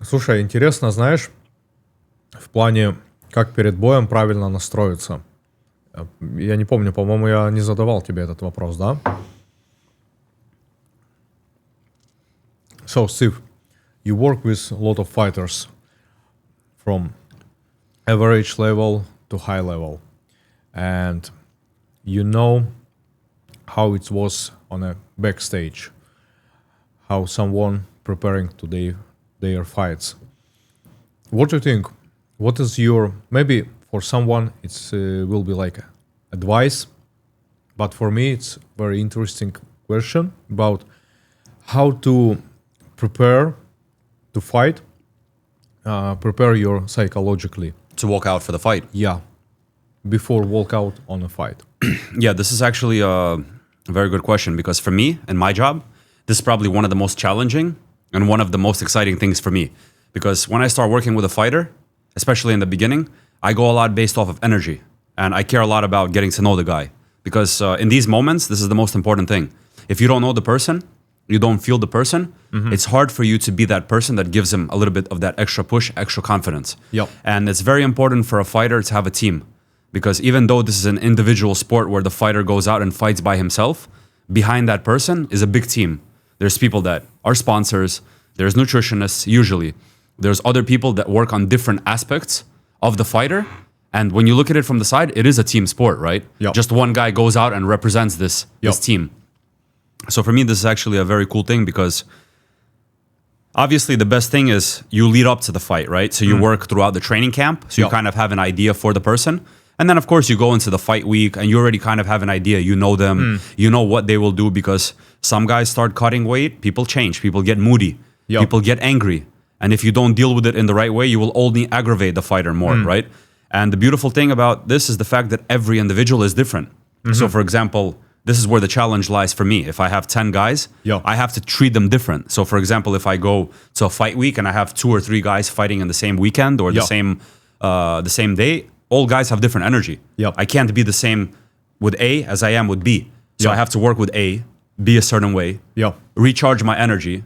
Слушай, интересно, знаешь, в плане, как перед боем правильно настроиться. Я не помню, по-моему, я не задавал тебе этот вопрос, да? So, Steve, you work with a lot of fighters from average level to high level. And you know how it was on a backstage, how someone preparing to their fights. What do you think? What is your, maybe for someone it's will be like advice, but for me it's very interesting question about how to prepare to fight, prepare your psychologically. To walk out for the fight. Yeah, before walk out on a fight. Yeah, this is actually a very good question because for me and my job, this is probably one of the most challenging and one of the most exciting things for me. Because when I start working with a fighter, especially in the beginning, I go a lot based off of energy. And I care a lot about getting to know the guy. Because in these moments, this is the most important thing. If you don't know the person, you don't feel the person, it's hard for you to be that person that gives him a little bit of that extra push, extra confidence. Yep. And it's very important for a fighter to have a team. Because even though this is an individual sport where the fighter goes out and fights by himself, behind that person is a big team. There's people that are sponsors, there's nutritionists usually. There's other people that work on different aspects of the fighter. And when you look at it from the side, it is a team sport, right? Yep. Just one guy goes out and represents this team. So for me, this is actually a very cool thing because obviously the best thing is you lead up to the fight, right? So you work throughout the training camp. So you kind of have an idea for the person. And then, of course, you go into the fight week and you already kind of have an idea. You know them. You know what they will do because some guys start cutting weight. People change. People get moody. Yep. People get angry. And if you don't deal with it in the right way, you will only aggravate the fighter more, right? And the beautiful thing about this is the fact that every individual is different. So, for example, this is where the challenge lies for me. If I have 10 guys, I have to treat them different. So, for example, if I go to a fight week and I have 2 or 3 guys fighting in the same weekend or the same day, all guys have different energy. I can't be the same with A as I am with B. So I have to work with A, be a certain way, recharge my energy,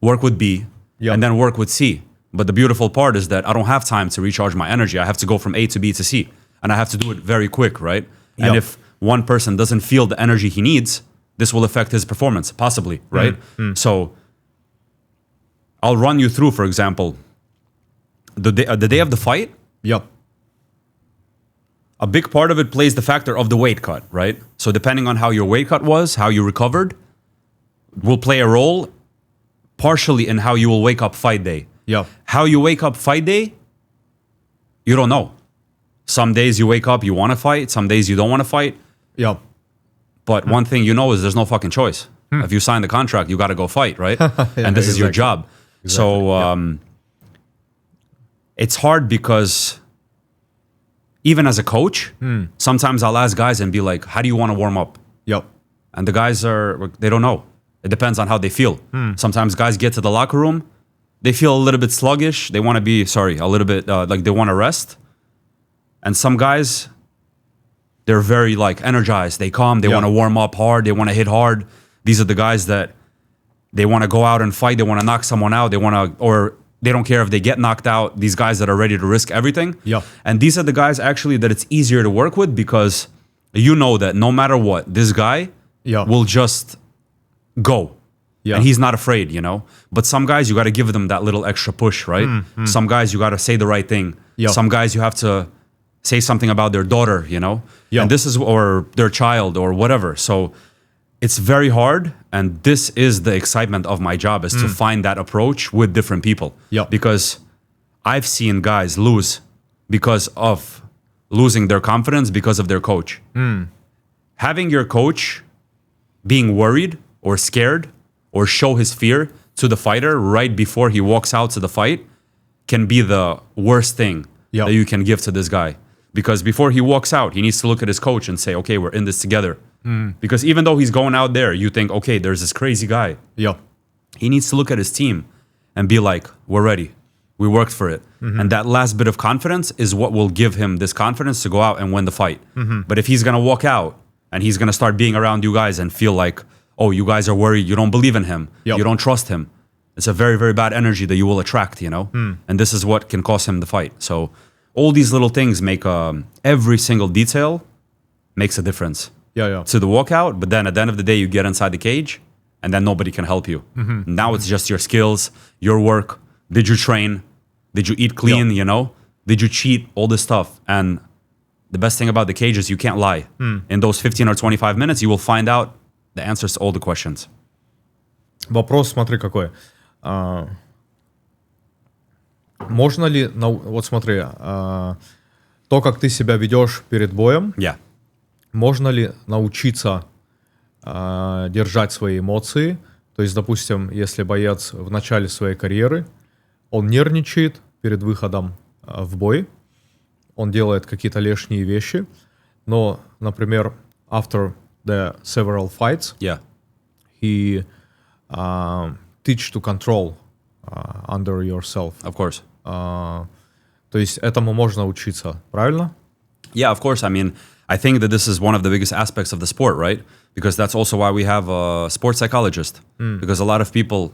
work with B, and then work with C. But the beautiful part is that I don't have time to recharge my energy. I have to go from A to B to C. And I have to do it very quick, right? And if one person doesn't feel the energy he needs, this will affect his performance, possibly, right? So I'll run you through, for example, the day of the fight. A big part of it plays the factor of the weight cut, right? So depending on how your weight cut was, how you recovered, will play a role partially in how you will wake up fight day. How you wake up fight day, you don't know. Some days you wake up, you want to fight. Some days you don't want to fight. But one thing you know is there's no fucking choice. If you sign the contract, you got to go fight, right? And this is your job. So it's hard because even as a coach, sometimes I'll ask guys and be like, how do you want to warm up? And the guys they don't know. It depends on how they feel. Sometimes guys get to the locker room, they feel a little bit sluggish. They want to be, a little bit like they want to rest. And some guys, they're very like energized. They come, they want to warm up hard. They want to hit hard. These are the guys that they want to go out and fight. They want to knock someone out. Or they don't care if they get knocked out. These guys that are ready to risk everything. And these are the guys actually that it's easier to work with because you know that no matter what, this guy will just go. And he's not afraid, you know. But some guys, you got to give them that little extra push, right? Some guys, you got to say the right thing. Some guys, you have to say something about their daughter, you know. And this is, or their child or whatever. So it's very hard. And this is the excitement of my job, is to find that approach with different people. Because I've seen guys lose because of losing their confidence because of their coach. Having your coach being worried or scared or show his fear to the fighter right before he walks out to the fight can be the worst thing that you can give to this guy. Because before he walks out, he needs to look at his coach and say, okay, we're in this together. Because even though he's going out there, you think, okay, there's this crazy guy. He needs to look at his team and be like, we're ready. We worked for it. And that last bit of confidence is what will give him this confidence to go out and win the fight. But if he's going to walk out and he's going to start being around you guys and feel like, oh, you guys are worried, you don't believe in him, you don't trust him, It's a very, very bad energy that you will attract, you know? And this is what can cause him the fight. So all these little things make every single detail makes a difference to the walkout. But then at the end of the day, you get inside the cage and then nobody can help you. Now it's just your skills, your work. Did you train? Did you eat clean, you know? Did you cheat? All this stuff. And the best thing about the cage is you can't lie. In those 15 or 25 minutes, you will find out the answers to all the questions. Вопрос, смотри, какой. Можно ли, вот смотри, то, как ты себя ведешь перед боем, можно ли научиться держать свои эмоции? То есть, допустим, если боец в начале своей карьеры, он нервничает перед выходом в бой, он делает какие-то лишние вещи, но, например, after the several fights, he teach to control under yourself. Of course. То есть этому можно учиться, правильно? Yeah, of course. I mean, I think that this is one of the biggest aspects of the sport, right? Because that's also why we have a sports psychologist. Because a lot of people,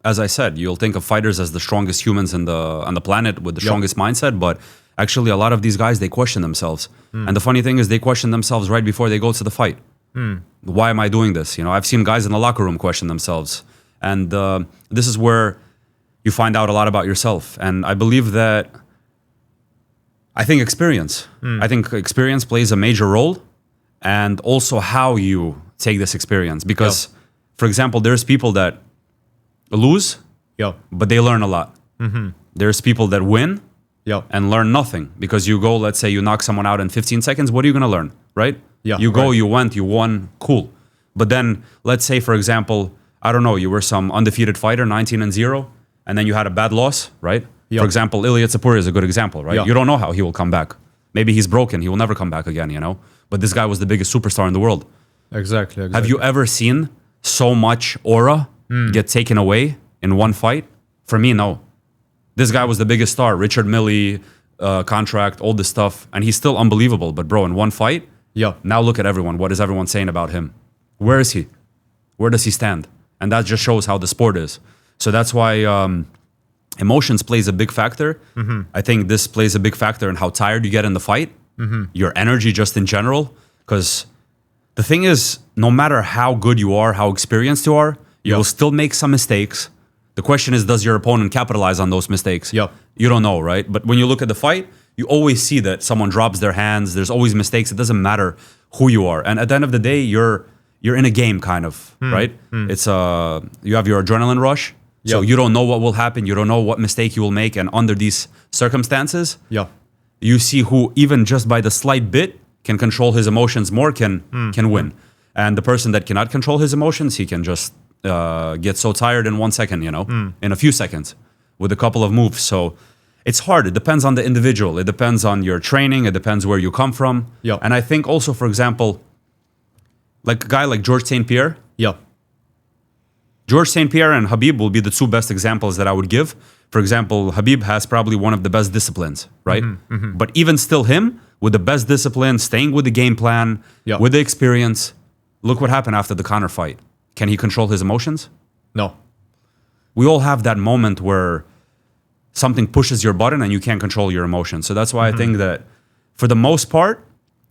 as I said, you'll think of fighters as the strongest humans on the planet with the strongest mindset, but actually a lot of these guys, they question themselves. And the funny thing is they question themselves right before they go to the fight. Why am I doing this? You know, I've seen guys in the locker room question themselves. And this is where you find out a lot about yourself. And I believe that I think experience plays a major role, and also how you take this experience. Because, for example, there's people that lose, but they learn a lot. There's people that win and learn nothing. Because you go, let's say you knock someone out in 15 seconds, what are you going to learn, right? You go, you went, you won, cool. But then, let's say, for example, I don't know, you were some undefeated fighter, 19-0, and then you had a bad loss, right? For example, Otarious is a good example, right? You don't know how he will come back. Maybe he's broken. He will never come back again, you know? But this guy was the biggest superstar in the world. Exactly. Have you ever seen so much aura get taken away in one fight? For me, no. This guy was the biggest star. Richard Mille, contract, all this stuff. And he's still unbelievable. But bro, in one fight, now look at everyone. What is everyone saying about him? Where is he? Where does he stand? And that just shows how the sport is. So that's why emotions plays a big factor. I think this plays a big factor in how tired you get in the fight, your energy just in general. Because the thing is, no matter how good you are, how experienced you are, you will still make some mistakes. The question is, does your opponent capitalize on those mistakes? You don't know, right? But when you look at the fight, you always see that someone drops their hands. There's always mistakes. It doesn't matter who you are. And at the end of the day, you're in a game, kind of, right? It's you have your adrenaline rush. So you don't know what will happen. You don't know what mistake you will make. And under these circumstances, you see who, even just by the slight bit, can control his emotions more, can win. And the person that cannot control his emotions, he can just get so tired in 1 second, you know, in a few seconds with a couple of moves. So it's hard. It depends on the individual. It depends on your training. It depends where you come from. And I think also, for example, like a guy like George St. Pierre. George St. Pierre and Khabib will be the two best examples that I would give. For example, Khabib has probably one of the best disciplines, right? But even still him, with the best discipline, staying with the game plan, with the experience, look what happened after the Conor fight. Can he control his emotions? No. We all have that moment where something pushes your button and you can't control your emotions. So that's why I think that, for the most part,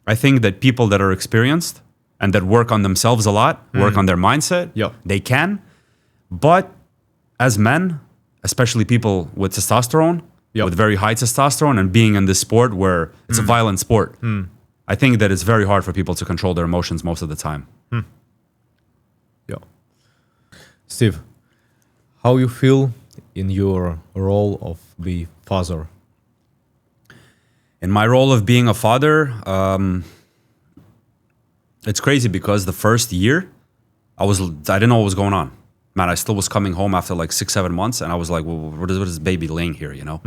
I think that people that are experienced and that work on themselves a lot, work on their mindset, they can. But as men, especially people with testosterone, with very high testosterone, and being in this sport where it's a violent sport, I think that it's very hard for people to control their emotions most of the time. Steve, how you feel in your role of the father? In my role of being a father, it's crazy because the first year, I didn't know what was going on. Man, I still was coming home after like 6-7 months, and I was like, well, what is this baby laying here, you know?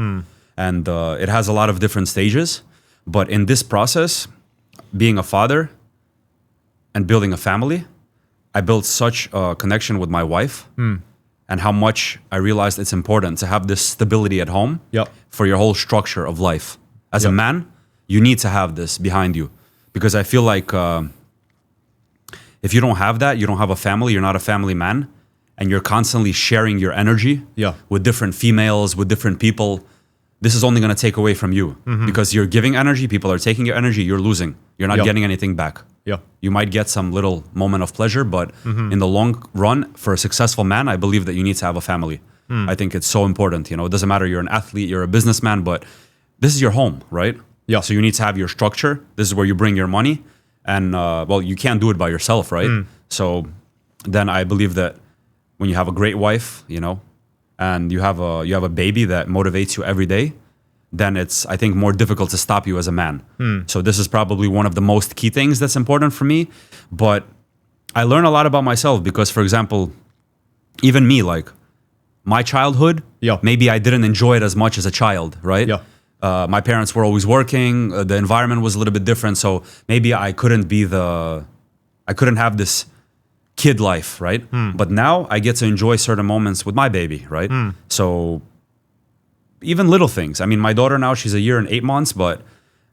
And it has a lot of different stages. But in this process, being a father and building a family, I built such a connection with my wife, and how much I realized it's important to have this stability at home for your whole structure of life. As a man, you need to have this behind you, because I feel like if you don't have that, you don't have a family, you're not a family man. and you're constantly sharing your energy with different females, with different people, this is only going to take away from you because you're giving energy, people are taking your energy, you're losing. You're not getting anything back. You might get some little moment of pleasure, but in the long run, for a successful man, I believe that you need to have a family. I think it's so important. You know, it doesn't matter you're an athlete, you're a businessman, but this is your home, right? So you need to have your structure. This is where you bring your money. And well, you can't do it by yourself, right? So then I believe that when you have a great wife, you know, and you have a baby that motivates you every day, then it's, I think, more difficult to stop you as a man. So this is probably one of the most key things that's important for me. But I learn a lot about myself because, for example, even me, like my childhood, maybe I didn't enjoy it as much as a child, right? My parents were always working. The environment was a little bit different. So maybe I couldn't have this kid life, right? But now I get to enjoy certain moments with my baby, right? So even little things. I mean, my daughter now, she's 1 year and 8 months, but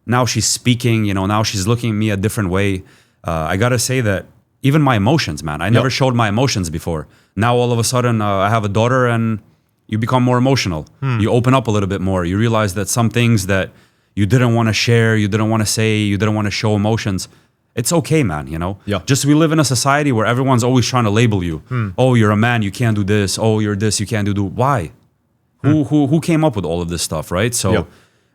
now she's speaking, you know, now she's looking at me a different way. I gotta say that even my emotions, man, I never showed my emotions before. Now all of a sudden I have a daughter and you become more emotional. You open up a little bit more. You realize that some things that you didn't want to share, you didn't want to say, you didn't want to show emotions, it's okay, man, you know? Just we live in a society where everyone's always trying to label you. Oh, you're a man, you can't do this. Oh, you're this, you can't do. Why? Who came up with all of this stuff, right? So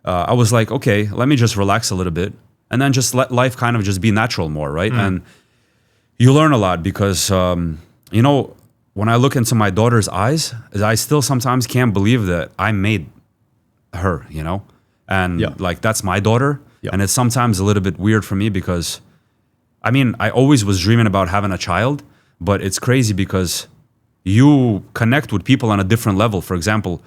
I was like, okay, let me just relax a little bit and then just let life kind of just be natural more, right? And you learn a lot because, you know, when I look into my daughter's eyes, I still sometimes can't believe that I made her, you know? And like, that's my daughter. And it's sometimes a little bit weird for me because, I mean, I always was dreaming about having a child, but it's crazy because you connect with people on a different level. For example,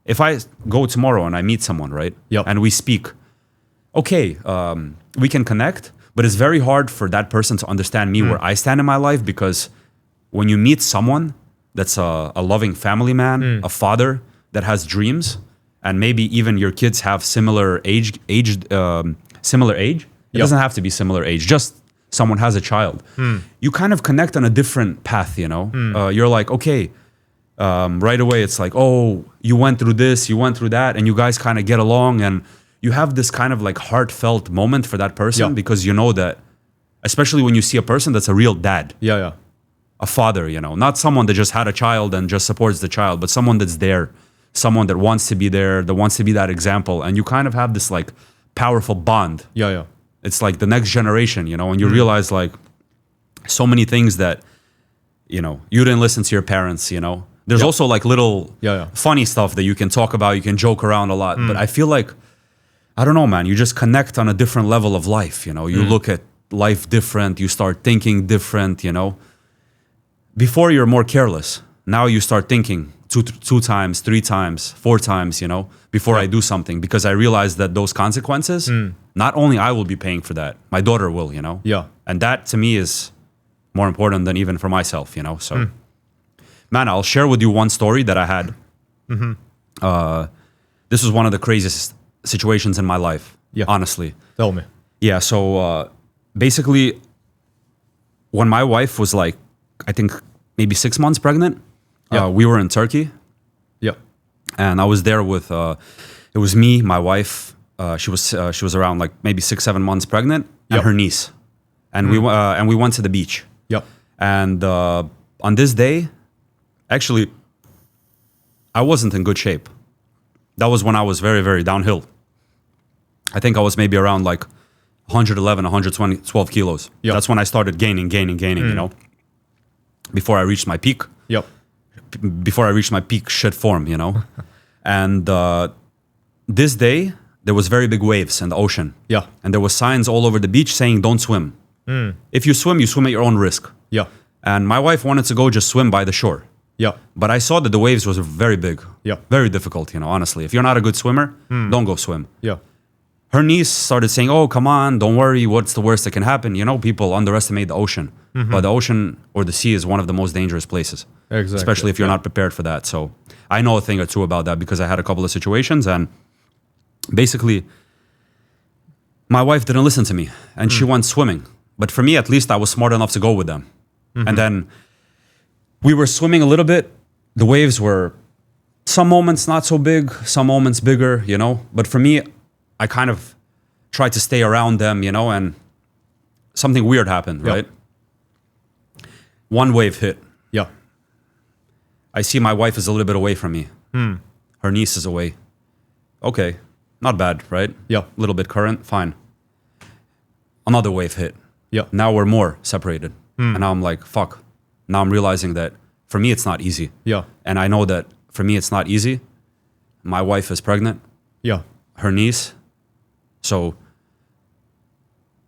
if I go tomorrow and I meet someone, right? And we speak, okay, we can connect, but it's very hard for that person to understand me where I stand in my life because when you meet someone that's a loving family man, a father that has dreams, and maybe even your kids have similar age. It doesn't have to be similar age, just someone has a child. You kind of connect on a different path, you know? You're like, okay, right away it's like, oh, you went through this, you went through that, and you guys kind of get along, and you have this kind of like heartfelt moment for that person because you know that, especially when you see a person that's a real dad. A father, you know, not someone that just had a child and just supports the child, but someone that's there, someone that wants to be there, that wants to be that example. And you kind of have this like powerful bond. It's like the next generation, you know, and you realize like so many things that, you know, you didn't listen to your parents, you know. There's also like little funny stuff that you can talk about, you can joke around a lot. But I feel like, I don't know, man, you just connect on a different level of life, you know. You look at life different, you start thinking different, you know. Before you're more careless. Now you start thinking two times, 3 times, 4 times, you know, before I do something, because I realize that those consequences, not only I will be paying for that, my daughter will, you know. And that to me is more important than even for myself, you know. So, man, I'll share with you one story that I had. This was one of the craziest situations in my life, honestly. Tell me. Yeah, so basically, when my wife was like, I think maybe 6 months pregnant, we were in Turkey. And I was there with, it was me, my wife. She was around like maybe 6-7 months pregnant, and her niece. And we went to the beach. And on this day, actually, I wasn't in good shape. That was when I was very, very downhill. I think I was maybe around like 111, 120, 12 kilos. That's when I started gaining, you know, before I reached my peak. Before I reached my peak shit form, you know. And this day, there was very big waves in the ocean. And there was signs all over the beach saying, don't swim. If you swim at your own risk. And my wife wanted to go just swim by the shore. But I saw that the waves was very big. Very difficult, you know, honestly. If you're not a good swimmer, don't go swim. Her niece started saying, oh, come on, don't worry. What's the worst that can happen? You know, people underestimate the ocean. But the ocean or the sea is one of the most dangerous places. Especially if you're not prepared for that. So I know a thing or two about that because I had a couple of situations. And basically, my wife didn't listen to me. And she went swimming. But for me, at least, I was smart enough to go with them. And then We were swimming a little bit. The waves were some moments not so big, some moments bigger, you know. But for me, I kind of tried to stay around them, you know, and something weird happened, Yeah. right? One wave hit. Yeah. I see my wife is a little bit away from me. Her niece is away. Okay, not bad, right? Yeah. A little bit current, fine. Another wave hit. Yeah. Now we're more separated. And now I'm like, fuck. Now I'm realizing that for me, it's not easy. Yeah. And I know that for me, it's not easy. My wife is pregnant, Yeah. her niece. So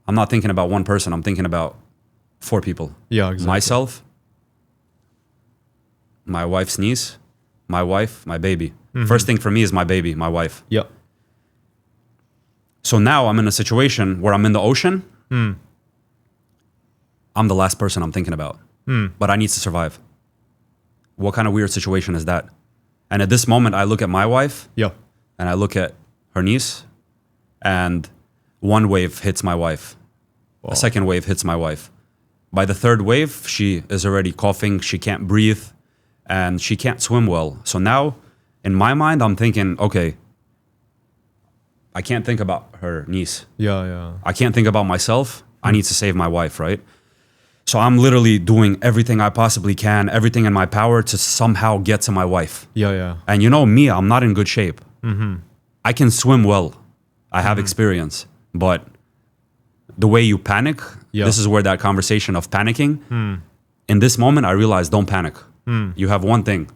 I'm not thinking about one person. I'm thinking about 4 people. Yeah, exactly. Myself, my wife's niece, my wife, my baby. First thing for me is my baby, my wife. Yeah. So now I'm in a situation where I'm in the ocean. I'm the last person I'm thinking about. But I need to survive. What kind of weird situation is that? And at this moment, I look at my wife Yeah. and I look at her niece, and one wave hits my wife. A second wave hits my wife. By the third wave, she is already coughing, she can't breathe, and she can't swim well. So now, in my mind, I'm thinking, okay, I can't think about her niece. Yeah. Yeah. I can't think about myself. I need to save my wife, right? So I'm literally doing everything I possibly can, everything in my power to somehow get to my wife. Yeah. Yeah. And you know me, I'm not in good shape. I can swim well. I have experience. But the way you panic, Yeah. this is where that conversation of panicking, in this moment, I realized don't panic. You have one thing.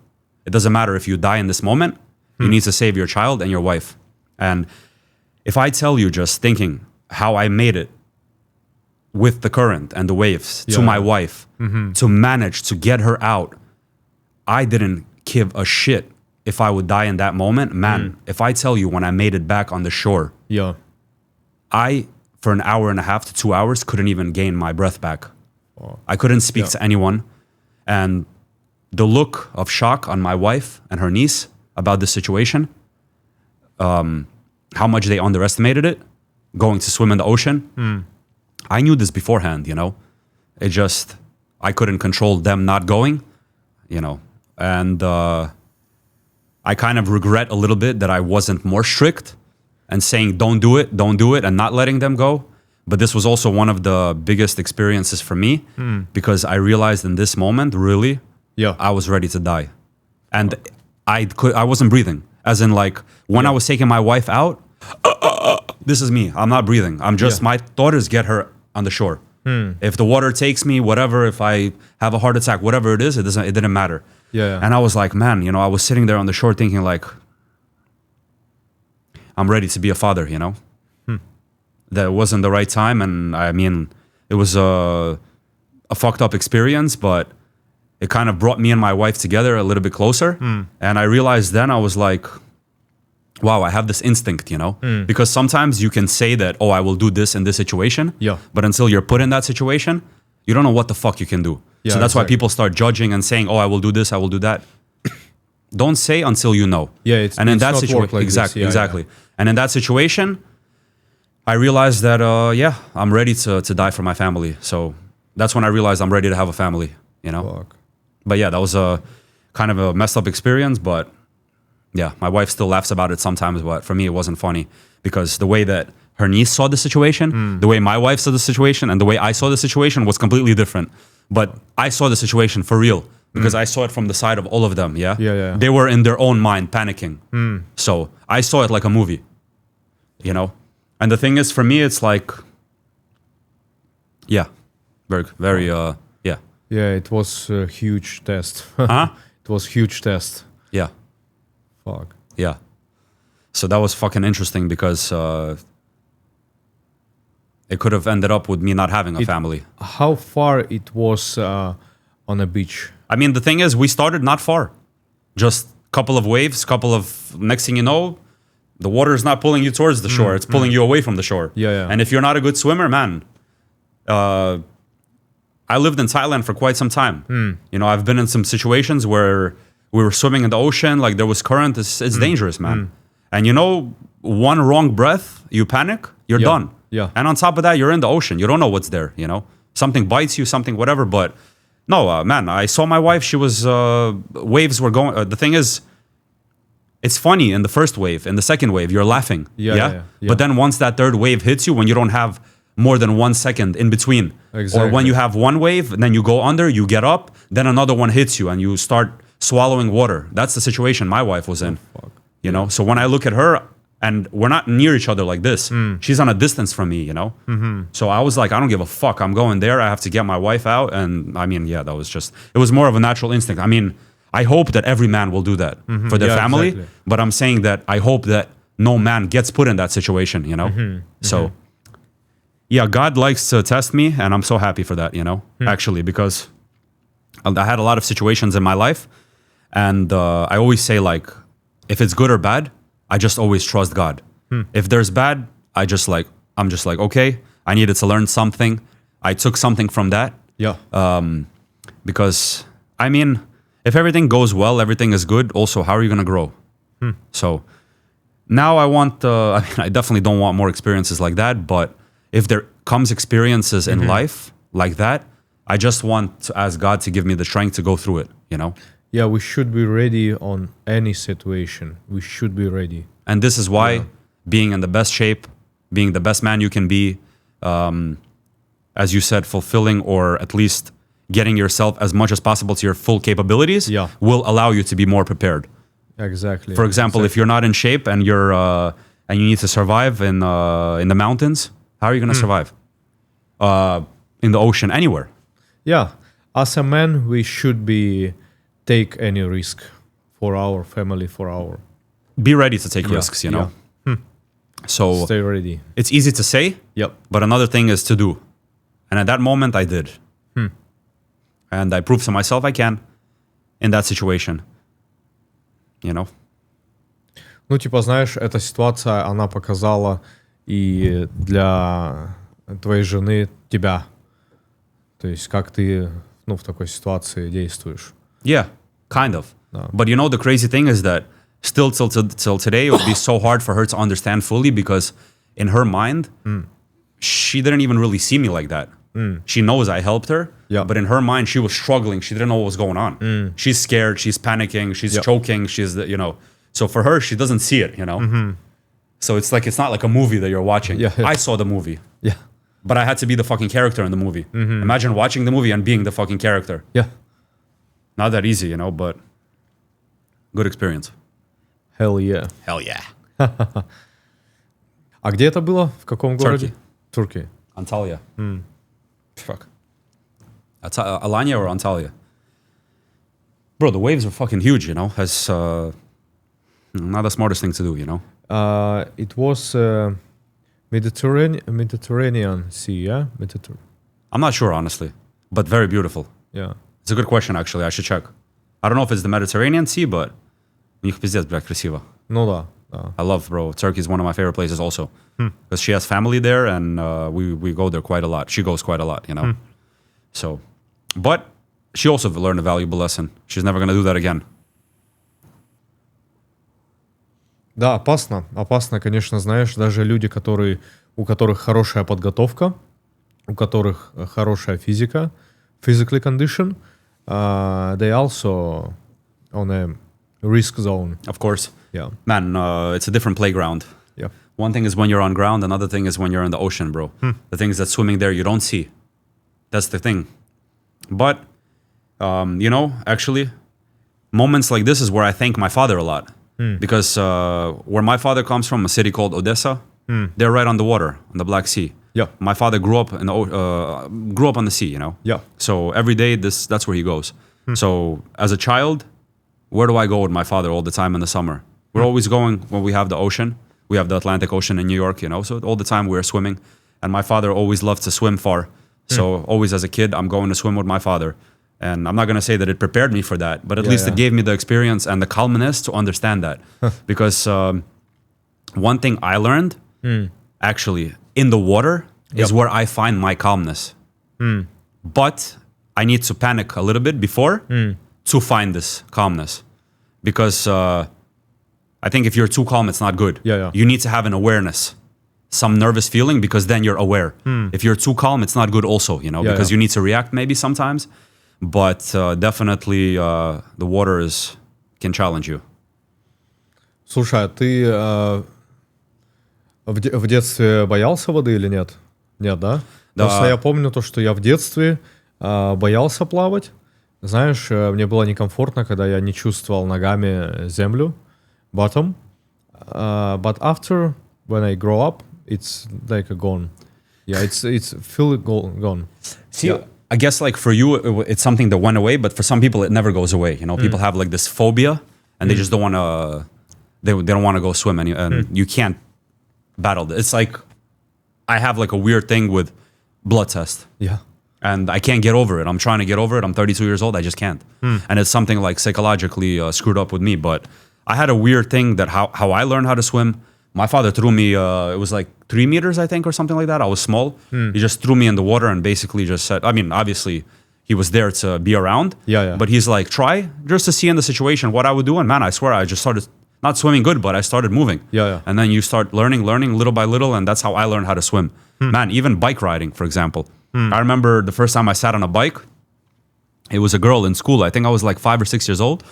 It doesn't matter if you die in this moment, you need to save your child and your wife. And if I tell you just thinking how I made it with the current and the waves to Yeah. my wife, to manage to get her out, I didn't give a shit if I would die in that moment. Man, if I tell you when I made it back on the shore, Yeah. I, for an hour and a half to 2 hours, couldn't even gain my breath back. I couldn't speak to anyone. And the look of shock on my wife and her niece about the situation, how much they underestimated it, going to swim in the ocean. I knew this beforehand, you know. It just, I couldn't control them not going, you know. And I kind of regret a little bit that I wasn't more strict and saying, don't do it, and not letting them go. But this was also one of the biggest experiences for me because I realized in this moment, really, Yeah. I was ready to die. And I wasn't breathing. As in, like, when I was taking my wife out, this is me. I'm not breathing. I'm just, my thought is get her on the shore. If the water takes me, whatever, if I have a heart attack, whatever it is, it didn't matter. Yeah. And I was like, man, you know, I was sitting there on the shore thinking like, I'm ready to be a father, you know? That wasn't the right time. And I mean, it was a fucked up experience, but it kind of brought me and my wife together a little bit closer. And I realized then I was like, wow, I have this instinct, you know? Because sometimes you can say that, oh, I will do this in this situation. Yeah. But until you're put in that situation, you don't know what the fuck you can do. Yeah, so that's why exactly. people start judging and saying, oh, I will do this, I will do that. Don't say until you know. Yeah, it's and in it's that not situation, work like this. exactly, Yeah, exactly. yeah. And in that situation, I realized that, I'm ready to die for my family. So that's when I realized I'm ready to have a family, you know? Fuck. But yeah, that was a kind of a messed up experience, but yeah, my wife still laughs about it sometimes, but for me, it wasn't funny because the way that her niece saw the situation, the way my wife saw the situation, and the way I saw the situation was completely different. But I saw the situation for real because I saw it from the side of all of them, yeah? Yeah, yeah. They were in their own mind panicking. So I saw it like a movie, you know? And the thing is, for me, it's like, yeah, very, very, yeah. Yeah, it was a huge test. Huh? It was huge test. Yeah. Fuck. Yeah. So that was fucking interesting because it could have ended up with me not having a family. How far it was on a beach? I mean, the thing is, we started not far. Just couple of waves, next thing you know, the water is not pulling you towards the shore. It's pulling you away from the shore. Yeah, yeah. And if you're not a good swimmer, man, I lived in Thailand for quite some time. You know, I've been in some situations where we were swimming in the ocean, like there was current. It's dangerous, man. And you know, one wrong breath, you panic, you're Yeah, done. yeah. And on top of that, you're in the ocean. You don't know what's there, you know? Something bites you, something whatever, but No, man, I saw my wife. She was, waves were going. The thing is, it's funny in the first wave. In the second wave, you're laughing. Yeah. But then once that third wave hits you, when you don't have more than 1 second in between, Exactly. or when you have one wave, and then you go under, you get up, then another one hits you, and you start swallowing water. That's the situation my wife was in. Fuck. You know, so when I look at her, and we're not near each other like this, she's on a distance from me, you know? So I was like, I don't give a fuck. I'm going there. I have to get my wife out. And I mean, yeah, that was just, it was more of a natural instinct. I mean, I hope that every man will do that for their family. Exactly. But I'm saying that I hope that no man gets put in that situation, you know? So, yeah, God likes to test me. And I'm so happy for that, you know, actually, because I had a lot of situations in my life. And I always say, like, if it's good or bad, I just always trust God. If there's bad, I'm just like, okay, I needed to learn something. I took something from that. Yeah. Because, I mean, if everything goes well, everything is good. Also, how are you going to grow? So now I want, I mean, I definitely don't want more experiences like that. But if there comes experiences in life like that, I just want to ask God to give me the strength to go through it, you know? Yeah, we should be ready on any situation. We should be ready. And this is why being in the best shape, being the best man you can be, as you said, fulfilling or at least getting yourself as much as possible to your full capabilities will allow you to be more prepared. Exactly. For example, if you're not in shape and you're and you need to survive in the mountains, how are you going to survive? In the ocean, anywhere. Yeah, as a man, we should be take any risk for our family, for our. Be ready to take risks, you know. So Stay ready. it's easy to say, but another thing is to do. And at that moment, I did. And I proved to myself I can in that situation. You know? Ну, типа, знаешь, эта ситуация, она показала и для твоей жены тебя. То есть, как ты, ну, в такой ситуации действуешь. Yeah, kind of. But you know, the crazy thing is that still till today, it would be so hard for her to understand fully because in her mind, she didn't even really see me like that. She knows I helped her, but in her mind, she was struggling. She didn't know what was going on. She's scared. She's panicking. She's choking. She's, you know. So for her, she doesn't see it, you know. So it's like, it's not like a movie that you're watching. I saw the movie. But I had to be the fucking character in the movie. Imagine watching the movie and being the fucking character. Not that easy, you know, but good experience. Hell yeah. Hell yeah. А где это было? В каком городе? Turkey. Antalya. Fuck. Alanya or Antalya? Bro, the waves are fucking huge, you know. It's not the smartest thing to do, you know. It was Mediterranean Sea, yeah? I'm not sure, honestly, but very beautiful. Yeah. It's a good question, actually. I should check. I don't know if it's the Mediterranean Sea, but у них пиздец, блядь, красиво. Ну да. I love, bro. Turkey is one of my favorite places also. Because she has family there and we go there quite a lot. She goes quite a lot, you know. So, but she also learned a valuable lesson. She's never going to do that again. Да, опасно. Опасно, конечно, знаешь, даже люди, у которых хорошая подготовка, у которых хорошая физика, physically condition, they also on a risk zone. Of course. Yeah. Man, it's a different playground. Yeah. One thing is when you're on ground, another thing is when you're in the ocean, bro. The things that swimming there you don't see. That's the thing. But, you know, actually, moments like this is where I thank my father a lot. Because where my father comes from, a city called Odessa, they're right on the water, on the Black Sea. Yeah. My father grew up on the sea, you know. Yeah. So every day, that's where he goes. So as a child, where do I go with my father all the time in the summer? We're always going when we have the ocean. We have the Atlantic Ocean in New York, you know. So all the time we're swimming, and my father always loved to swim far. So always as a kid, I'm going to swim with my father. And I'm not going to say that it prepared me for that, but at least it gave me the experience and the calmness to understand that. Because one thing I learned, actually, in the water is where I find my calmness. But I need to panic a little bit before to find this calmness. Because I think if you're too calm, it's not good. You need to have an awareness, some nervous feeling, because then you're aware. If you're too calm, it's not good also, you know, because you need to react maybe sometimes. but definitely the water can challenge you. Слушай, а ты в детстве боялся воды или нет? Нет, да? Да. Потому что я помню то, что я в детстве боялся плавать. Знаешь, мне было некомфортно, когда я не чувствовал ногами землю, bottom. But after, when I grow up, it's like a gone. Yeah, it's feel gone. See, I guess like for you, it's something that went away, but for some people, it never goes away. You know, people have like this phobia, and they just don't want to. They don't want to go swim, and you can't battle it. It's like I have like a weird thing with blood test. Yeah. And I can't get over it. I'm trying to get over it. I'm 32 years old. I just can't. And it's something like psychologically screwed up with me. But I had a weird thing that how I learned how to swim. My father threw me, it was like 3 meters, I think, or something like that. I was small. He just threw me in the water and basically just said, I mean, obviously, he was there to be around. Yeah. But he's like, try just to see in the situation what I would do. And man, I swear, I just started not swimming good, but I started moving. Yeah. And then you start learning little by little. And that's how I learned how to swim. Man, even bike riding, for example. I remember the first time I sat on a bike, it was a girl in school. I think I was like 5 or 6 years old.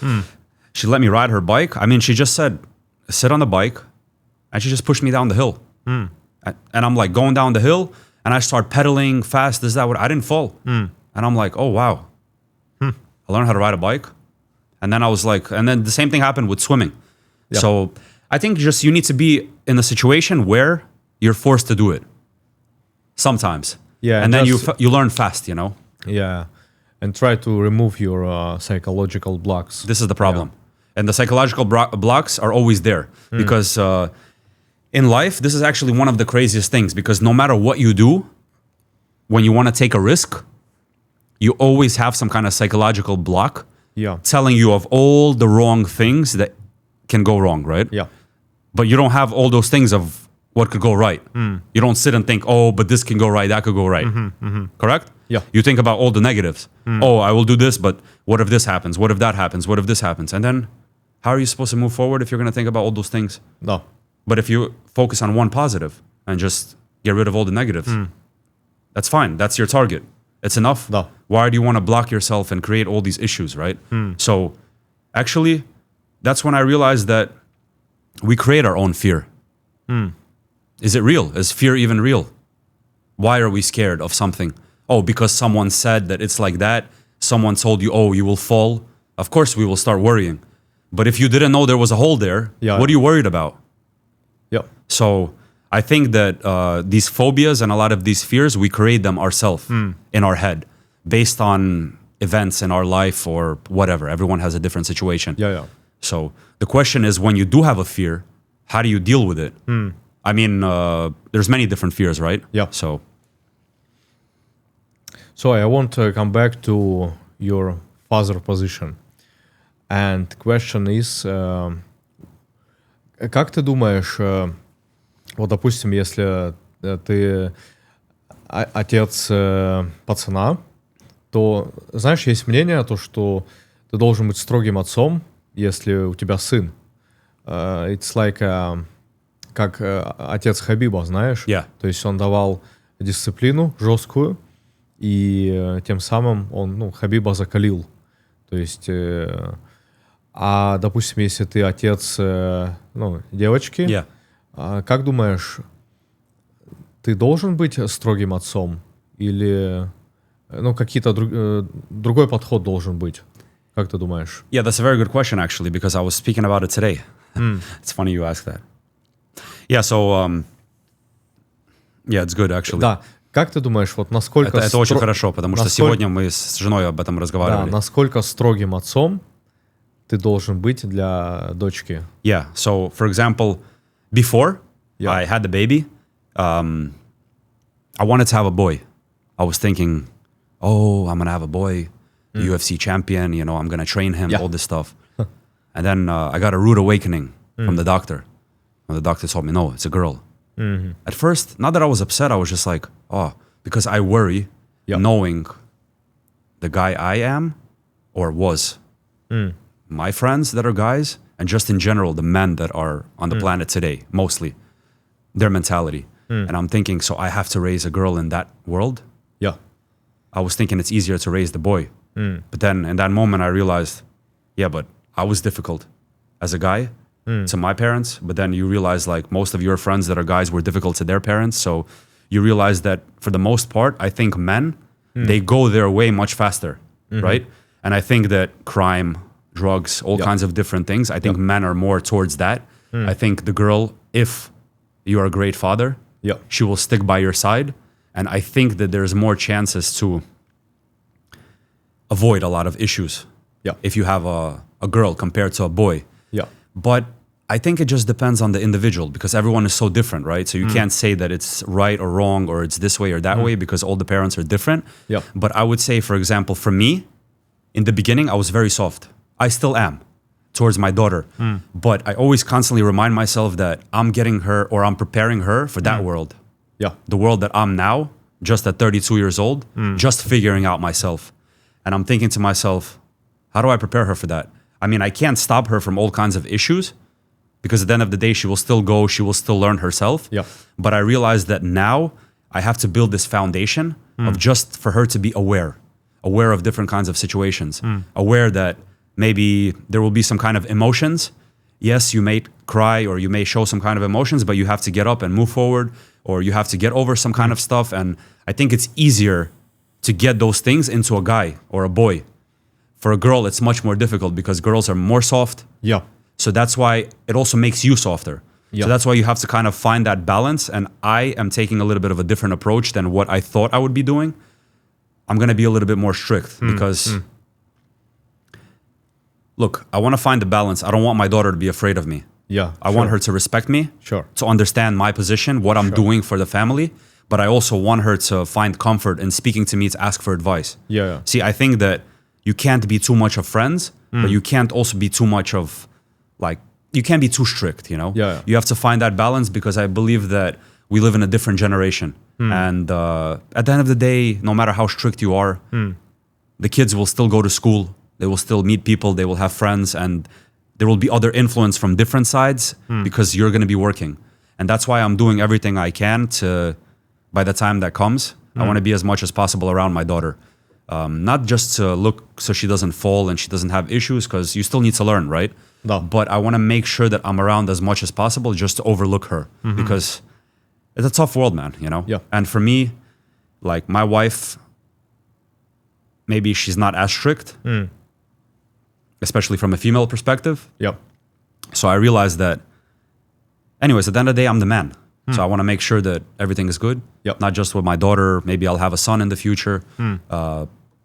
She let me ride her bike. I mean, she just said, sit on the bike. And she just pushed me down the hill. And I'm like going down the hill and I start pedaling fast. This, that, what. I didn't fall. And I'm like, oh, wow. I learned how to ride a bike. And then I was like, and then the same thing happened with swimming. Yeah. So I think just you need to be in a situation where you're forced to do it. Sometimes. Yeah, and then you learn fast, you know? Yeah, and try to remove your psychological blocks. This is the problem. Yeah. And the psychological blocks are always there. Because in life, this is actually one of the craziest things. Because no matter what you do, when you want to take a risk, you always have some kind of psychological block telling you of all the wrong things that can go wrong, right? Yeah. But you don't have all those things of what could go right. You don't sit and think, oh, but this can go right, that could go right. Correct? Yeah. You think about all the negatives. Oh, I will do this, but what if this happens? What if that happens? What if this happens? And then how are you supposed to move forward if you're going to think about all those things? No. But if you focus on one positive and just get rid of all the negatives, that's fine. That's your target. It's enough. No. Why do you want to block yourself and create all these issues, right? So actually, that's when I realized that we create our own fear. Is it real? Is fear even real? Why are we scared of something? Oh, because someone said that it's like that. Someone told you, oh, you will fall. Of course, we will start worrying. But if you didn't know there was a hole there, what are you worried about? Yeah. So I think that these phobias and a lot of these fears, we create them ourselves in our head based on events in our life or whatever. Everyone has a different situation. Yeah. So the question is, when you do have a fear, how do you deal with it? I mean, there's many different fears, right? Yeah. So I want to come back to your father position. And the question is, как ты думаешь, вот, допустим, если ты отец пацана, то, знаешь, есть мнение, то, что ты должен быть строгим отцом, если у тебя сын. It's like как отец Хабиба, знаешь? Yeah. То есть он давал дисциплину жесткую, и тем самым он, Хабиба закалил. То есть, допустим, если ты отец, девочки, как думаешь, ты должен быть строгим отцом? Или, какие-то другой подход должен быть? Как ты думаешь? Yeah, that's a very good question, actually, because I was speaking about it today. It's funny you ask that. Yeah, so, it's good, actually. Да. Как ты думаешь, вот насколько... Это очень хорошо, потому что сегодня мы с женой об этом разговаривали. Да, насколько строгим отцом ты должен быть для дочки? Yeah, so, for example, before I had the baby, I wanted to have a boy. I was thinking, oh, I'm going to have a boy, UFC champion, I'm going to train him, all this stuff. And then I got a rude awakening from the doctor. And the doctor told me, no, it's a girl. At first, not that I was upset, I was just like, oh, because I worry knowing the guy I am or was. My friends that are guys, and just in general, the men that are on the planet today, mostly, their mentality. And I'm thinking, so I have to raise a girl in that world? Yeah. I was thinking it's easier to raise the boy. But then in that moment, I realized, yeah, but I was difficult as a guy to my parents. But then you realize like most of your friends that are guys were difficult to their parents. So you realize that for the most part, I think men, they go their way much faster, right? And I think that crime, drugs, all kinds of different things, I think men are more towards that. I think the girl, if you are a great father, she will stick by your side. And I think that there's more chances to avoid a lot of issues if you have a girl compared to a boy. But I think it just depends on the individual because everyone is so different, right? So you can't say that it's right or wrong or it's this way or that way because all the parents are different. But I would say, for example, for me, in the beginning, I was very soft. I still am towards my daughter. But I always constantly remind myself that I'm getting her or I'm preparing her for that world. The world that I'm now, just at 32 years old, just figuring out myself. And I'm thinking to myself, how do I prepare her for that? I mean, I can't stop her from all kinds of issues because at the end of the day, she will still go, she will still learn herself. But I realize that now I have to build this foundation of just for her to be aware of different kinds of situations, aware that maybe there will be some kind of emotions. Yes, you may cry or you may show some kind of emotions, but you have to get up and move forward or you have to get over some kind of stuff. And I think it's easier to get those things into a guy or a boy. For a girl, it's much more difficult because girls are more soft. So that's why it also makes you softer. So that's why you have to kind of find that balance. And I am taking a little bit of a different approach than what I thought I would be doing. I'm going to be a little bit more strict because, look, I want to find the balance. I don't want my daughter to be afraid of me. I want her to respect me, to understand my position, what I'm doing for the family. But I also want her to find comfort in speaking to me to ask for advice. See, I think that you can't be too much of friends, but you can't also be too much of, like, you can't be too strict, you know? You have to find that balance because I believe that we live in a different generation. And at the end of the day, no matter how strict you are, the kids will still go to school. They will still meet people. They will have friends. And there will be other influence from different sides because you're going to be working. And that's why I'm doing everything I can to, by the time that comes, I want to be as much as possible around my daughter. Not just to look so she doesn't fall and she doesn't have issues because you still need to learn, right? But I want to make sure that I'm around as much as possible just to overlook her because it's a tough world, man, you know? And for me, like my wife, maybe she's not as strict, especially from a female perspective. So I realized that, anyways, at the end of the day, I'm the man. So I want to make sure that everything is good, not just with my daughter. Maybe I'll have a son in the future,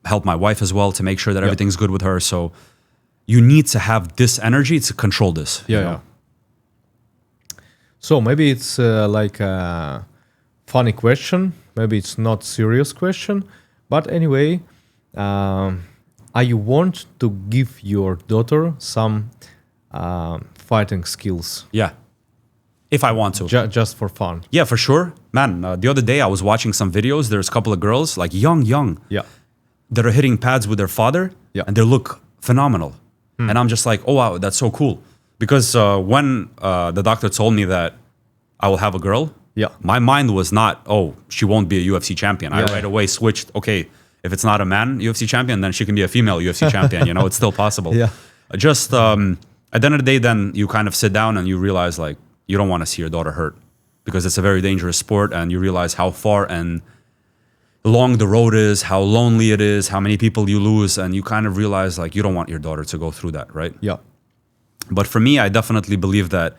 help my wife as well to make sure that everything's good with her. So you need to have this energy to control this. You know? So maybe it's like a funny question. Maybe it's not serious question. But anyway, are you want to give your daughter some fighting skills? If I want to. Just for fun. Yeah, for sure. Man, the other day I was watching some videos. There's a couple of girls, like young, that are hitting pads with their father. And they look phenomenal. And I'm just like, oh, wow, that's so cool. Because when the doctor told me that I will have a girl, my mind was not, oh, she won't be a UFC champion. I right away switched, okay, if it's not a man UFC champion, then she can be a female UFC champion. You know, it's still possible. Just at the end of the day, then you kind of sit down and you realize, like, you don't want to see your daughter hurt because it's a very dangerous sport and you realize how far and long the road is, how lonely it is, how many people you lose, and you kind of realize like you don't want your daughter to go through that, right? But for me, I definitely believe that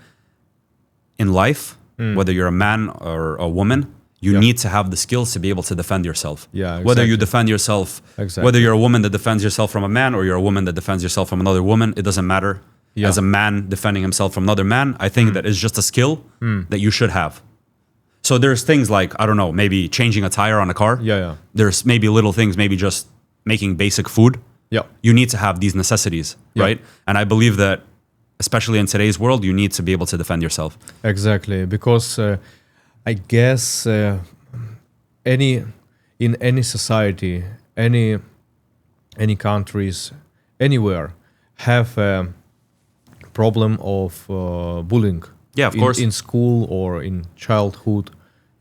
in life, whether you're a man or a woman, you need to have the skills to be able to defend yourself. Whether you defend yourself, whether you're a woman that defends yourself from a man or you're a woman that defends yourself from another woman, it doesn't matter. As a man defending himself from another man, I think that is just a skill that you should have. So there's things like, I don't know, maybe changing a tire on a car. There's maybe little things, maybe just making basic food. You need to have these necessities, right? And I believe that, especially in today's world, you need to be able to defend yourself. Exactly, because I guess in any society, any countries, anywhere, have problem of bullying. Of course. In school or in childhood.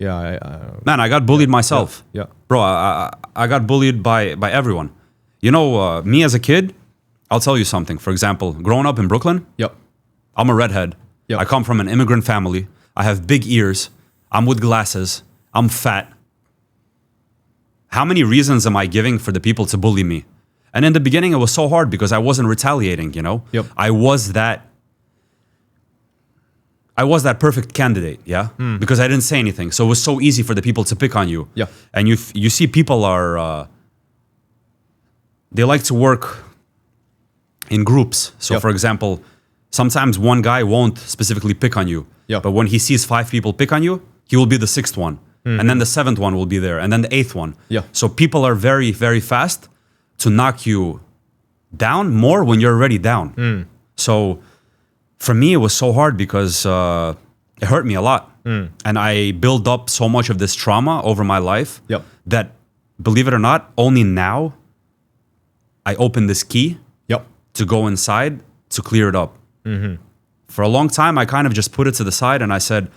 Man, I got bullied myself. Bro, I got bullied by everyone. You know, me as a kid, I'll tell you something. For example, growing up in Brooklyn, Yep. I'm a redhead. Yep. I come from an immigrant family. I have big ears. I'm with glasses. I'm fat. How many reasons am I giving for the people to bully me? And in the beginning, it was so hard because I wasn't retaliating, you know? Yep. I was that perfect candidate, yeah? Because I didn't say anything. So it was so easy for the people to pick on you. Yeah. And you see people are, they like to work in groups. So Yep. for example, sometimes one guy won't specifically pick on you. Yep. But when he sees 5 people pick on you, he will be the 6th one. And then the 7th one will be there. And then the 8th one. Yeah. So people are very, very fast to knock you down more when you're already down. So for me, it was so hard because it hurt me a lot. And I built up so much of this trauma over my life Yep. that, believe it or not, only now I opened this key Yep. to go inside to clear it up. For a long time, I kind of just put it to the side and I said,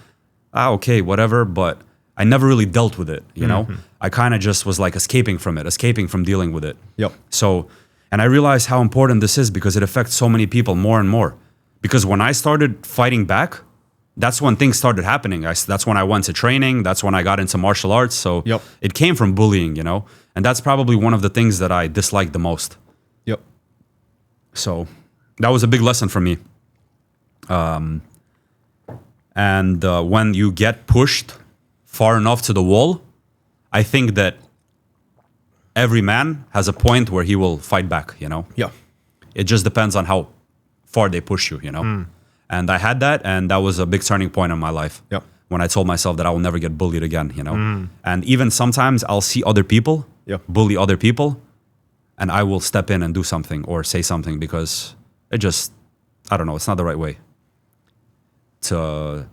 okay, whatever, but I never really dealt with it, you know? I kind of just was like escaping from it, escaping from dealing with it. Yep. So, and I realized how important this is because it affects so many people more and more. Because when I started fighting back, that's when things started happening. That's when I went to training. That's when I got into martial arts. So Yep. it came from bullying, you know? And that's probably one of the things that I disliked the most. Yep. So that was a big lesson for me. And when you get pushed far enough to the wall, I think that every man has a point where he will fight back, you know? Yeah. It just depends on how far they push you, you know? And I had that, and that was a big turning point in my life. Yep. When I told myself that I will never get bullied again, you know? And even sometimes I'll see other people Yep. bully other people, and I will step in and do something or say something because it just, I don't know, it's not the right way to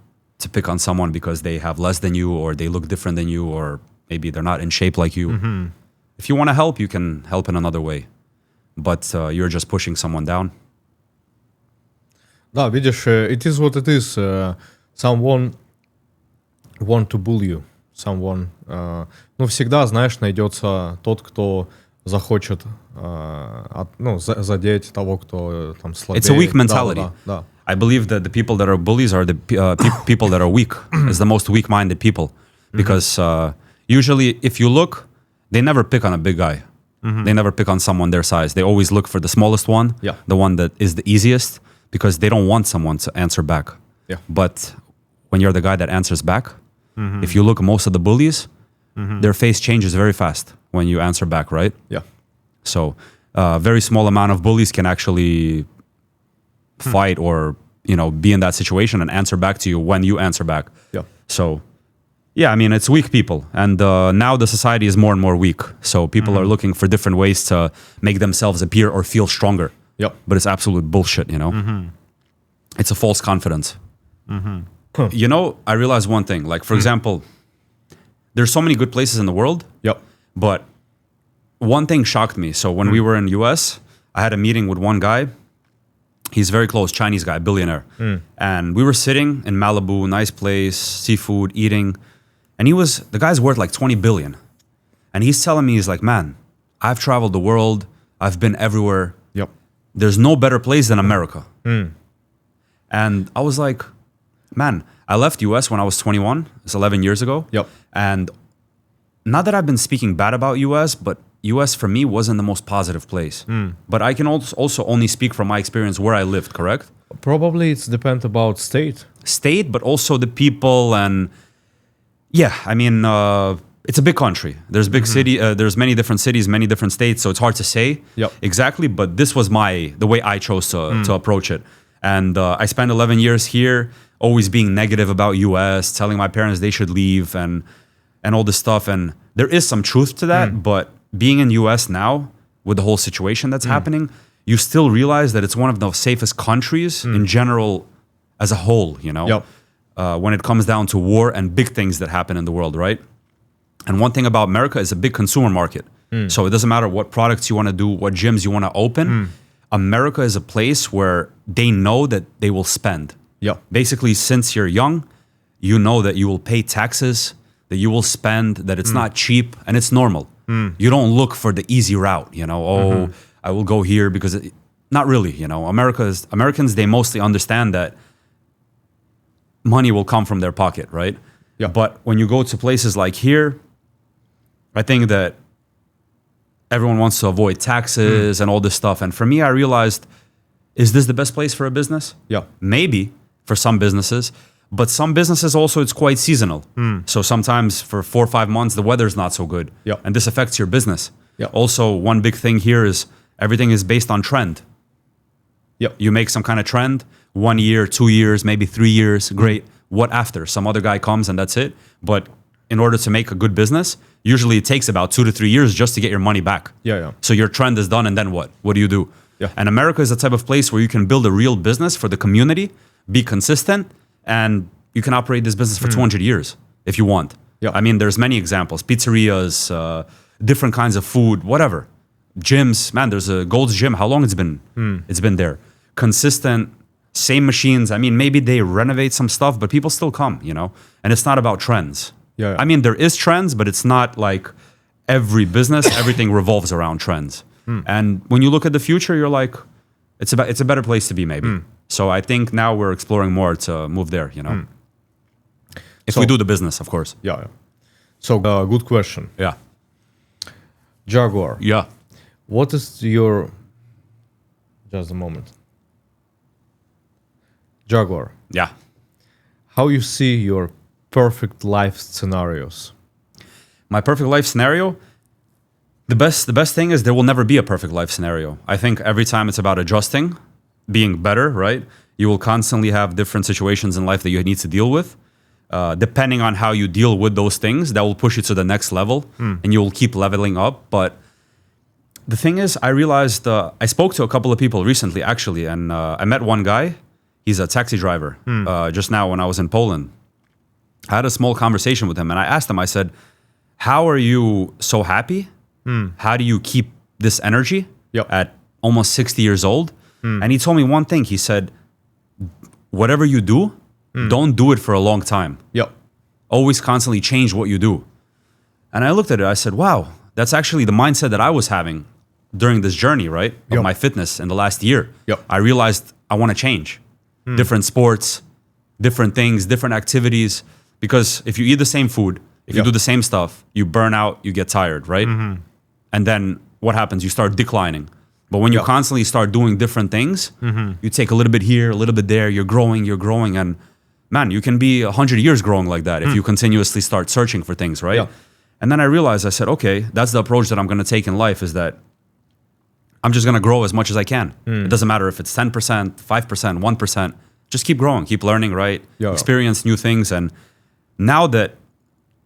pick on someone because they have less than you or they look different than you or maybe they're not in shape like you. If you want to help, you can help in another way. But you're just pushing someone down. Да, видишь, it is what it is. Someone want to bully you. Someone, ну, всегда, знаешь, найдется тот, кто захочет, задеть того, кто там слабее. It's a weak mentality. Да. I believe that the people that are bullies are the people that are weak. It's the most weak-minded people. Because usually, if you look, they never pick on a big guy. They never pick on someone their size. They always look for the smallest one, Yeah. the one that is the easiest, because they don't want someone to answer back. Yeah. But when you're the guy that answers back, if you look at most of the bullies, their face changes very fast when you answer back, right? Yeah. So a very small amount of bullies can actually fight or, you know, be in that situation and answer back to you when you answer back. Yeah. So, yeah, I mean, it's weak people. And now the society is more and more weak. So people are looking for different ways to make themselves appear or feel stronger. Yep. But it's absolute bullshit, you know? It's a false confidence. You know, I realized one thing. Like, for example, there's so many good places in the world. Yep. But one thing shocked me. So when we were in US, I had a meeting with one guy. He's very close, Chinese guy, billionaire. And we were sitting in Malibu, nice place, seafood, eating. And the guy's worth like 20 billion. And he's telling me, he's like, man, I've traveled the world. I've been everywhere. Yep. There's no better place than America. And I was like, man, I left US when I was 21. It's 11 years ago. Yep. And not that I've been speaking bad about US, but US for me wasn't the most positive place. But I can also only speak from my experience where I lived, correct? Probably it's depend about state. State, but also the people and yeah, I mean, it's a big country. There's big city, there's many different cities, many different states, so it's hard to say Yep. exactly, but this was the way I chose to approach it. And I spent 11 years here, always being negative about US, telling my parents they should leave and all this stuff. And there is some truth to that, but being in US now, with the whole situation that's happening, you still realize that it's one of the safest countries in general as a whole, you know? Yep. When it comes down to war and big things that happen in the world, right? And one thing about America is a big consumer market. So it doesn't matter what products you want to do, what gyms you want to open. America is a place where they know that they will spend. Yep. Basically, since you're young, you know that you will pay taxes, that you will spend, that it's not cheap, and it's normal. You don't look for the easy route, you know. Oh, I will go here because not really, you know. Americans, they mostly understand that money will come from their pocket, right? Yeah. But when you go to places like here, I think that everyone wants to avoid taxes and all this stuff. And for me, I realized, is this the best place for a business? Yeah. Maybe for some businesses, but some businesses also, it's quite seasonal. So sometimes for 4 or 5 months, the weather's not so good. Yeah. And this affects your business. Yeah. Also, one big thing here is everything is based on trend. Yeah. You make some kind of trend, 1 year, 2 years, maybe 3 years, great. What after? Some other guy comes and that's it. But in order to make a good business, usually it takes about 2 to 3 years just to get your money back. Yeah. So your trend is done, and then what? What do you do? Yeah. And America is the type of place where you can build a real business for the community, be consistent, and you can operate this business for 200 years if you want. Yeah. I mean, there's many examples: pizzerias, different kinds of food, whatever. Gyms, man. There's a Gold's Gym. How long it's been? It's been there. Consistent, same machines. I mean, maybe they renovate some stuff, but people still come, you know. And it's not about trends. Yeah. I mean, there is trends, but it's not like every business, everything revolves around trends. And when you look at the future, you're like, it's a better place to be, maybe. So I think now we're exploring more to move there, you know. If we do the business, of course. Yeah. So, good question. Yeah. Jaguar. Yeah. What is your... Just a moment. Jaguar. Yeah. How you see your perfect life scenarios? My perfect life scenario, the best thing is there will never be a perfect life scenario. I think every time it's about adjusting, being better, right? You will constantly have different situations in life that you need to deal with. Depending on how you deal with those things, that will push you to the next level, and you will keep leveling up. But the thing is, I realized I spoke to a couple of people recently, actually, and I met one guy. He's a taxi driver. Just now when I was in Poland, I had a small conversation with him, and I asked him, I said, how are you so happy? How do you keep this energy at almost 60 years old? And he told me one thing. He said, whatever you do, don't do it for a long time. Always constantly change what you do. And I looked at it, I said, wow, that's actually the mindset that I was having during this journey, right? Of my fitness in the last year. I realized I want to change. Different sports, different things, different activities. Because if you eat the same food, if you do the same stuff, you burn out, you get tired, right? And then what happens? You start declining. But when you constantly start doing different things, you take a little bit here, a little bit there, you're growing. And man, you can be 100 years growing like that if you continuously start searching for things, right? And then I realized, I said, okay, that's the approach that I'm going to take in life, is that I'm just going to grow as much as I can. It doesn't matter if it's 10%, 5%, 1%. Just keep growing, keep learning, right? Experience new things. And now that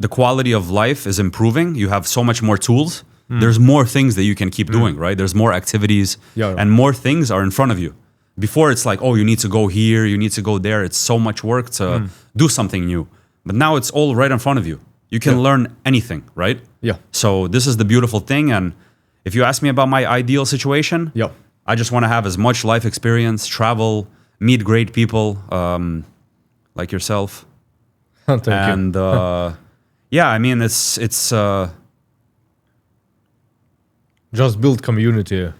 the quality of life is improving, you have so much more tools. There's more things that you can keep doing, right? There's more activities and more things are in front of you. Before it's like, oh, you need to go here, you need to go there. It's so much work to do something new. But now it's all right in front of you. You can learn anything, right? So this is the beautiful thing. And if you ask me about my ideal situation, I just want to have as much life experience, travel, meet great people like yourself. Thank and yeah, I mean, it's just build community.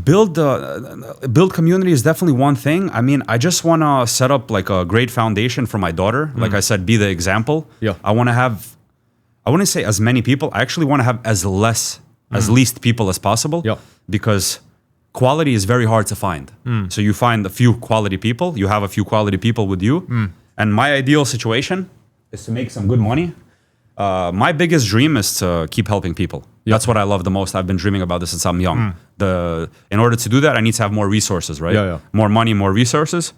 Build community is definitely one thing. I mean, I just want to set up like a great foundation for my daughter. Like I said, be the example. I want to have, I wouldn't say as many people. I actually want to have as least people as possible. Because quality is very hard to find. So you find a few quality people. You have a few quality people with you. And my ideal situation is to make some good money. My biggest dream is to keep helping people. That's what I love the most. I've been dreaming about this since I'm young. In order to do that, I need to have more resources, right? More money, more resources.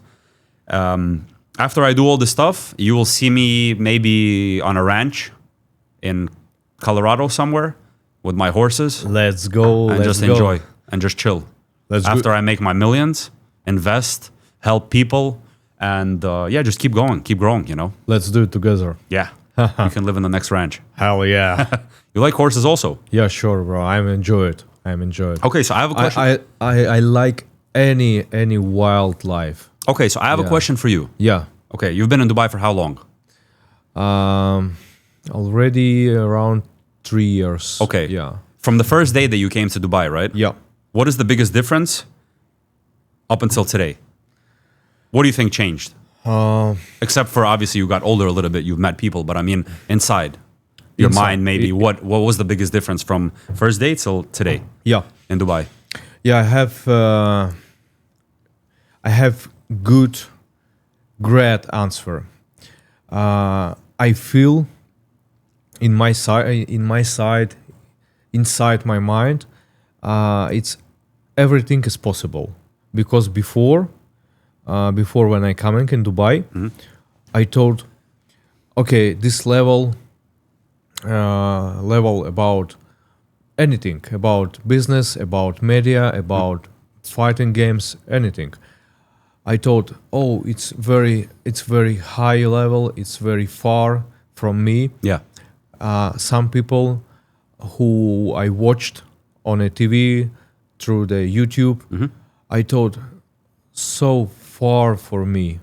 After I do all this stuff, you will see me maybe on a ranch in Colorado somewhere with my horses. Let's go. And just enjoy and just chill. After I make my millions, invest, help people, and just keep going, keep growing, you know? Let's do it together. Yeah. You can live in the next ranch. Hell yeah. You like horses also? Yeah, sure, bro. I'm enjoy it. Okay, so I have a question. I like any wildlife. Okay, so I have a question for you. Yeah. Okay, you've been in Dubai for how long? Already around 3 years. Okay. Yeah. from the first day that you came to Dubai, right? Yeah. What is the biggest difference up until today? What do you think changed? Except for obviously you got older a little bit, you've met people, but I mean inside your mind maybe. What was the biggest difference from first day till today? Yeah. In Dubai? Yeah, I have great answer. I feel inside my mind, it's everything is possible, because before when I coming in Dubai, I thought, okay, this level about anything, about business, about media, about fighting games, anything. I thought, oh, it's very high level, it's very far from me. Yeah. Some people who I watched on a TV, through the YouTube, I thought so far for me.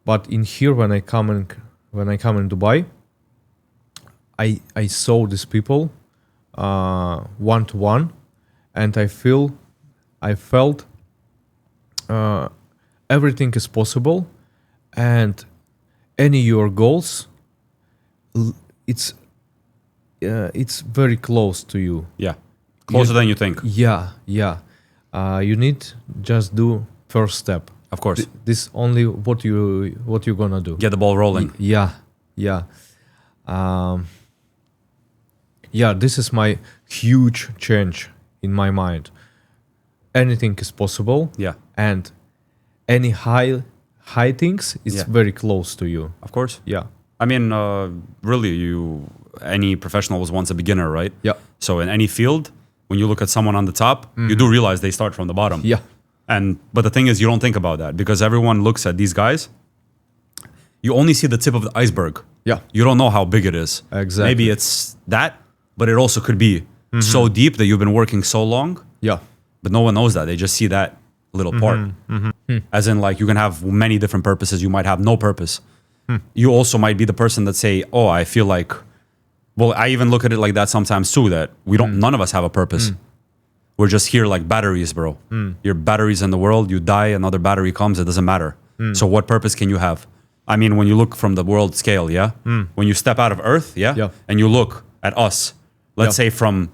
But in here, when I come in Dubai, I saw these people one to one, and I felt everything is possible, and any your goals, it's very close to you. Yeah. Closer than you think. Yeah. You need just do first step. Of course. This only what you gonna do. Get the ball rolling. Yeah. This is my huge change in my mind. Anything is possible. Yeah. And any high things is very close to you. Of course. Yeah. I mean, really, any professional was once a beginner, right? Yeah. So in any field, when you look at someone on the top, you do realize they start from the bottom. Yeah. But the thing is, you don't think about that, because everyone looks at these guys. You only see the tip of the iceberg. Yeah. You don't know how big it is. Exactly. Maybe it's that, but it also could be so deep that you've been working so long. Yeah. But no one knows that. They just see that little part. As in, like, you can have many different purposes. You might have no purpose. You also might be the person that say, oh, I feel like, well, I even look at it like that sometimes too, that none of us have a purpose. We're just here like batteries, bro. Your batteries in the world, you die, another battery comes, it doesn't matter. So what purpose can you have? I mean, when you look from the world scale, yeah? When you step out of Earth, yeah? And you look at us, let's say from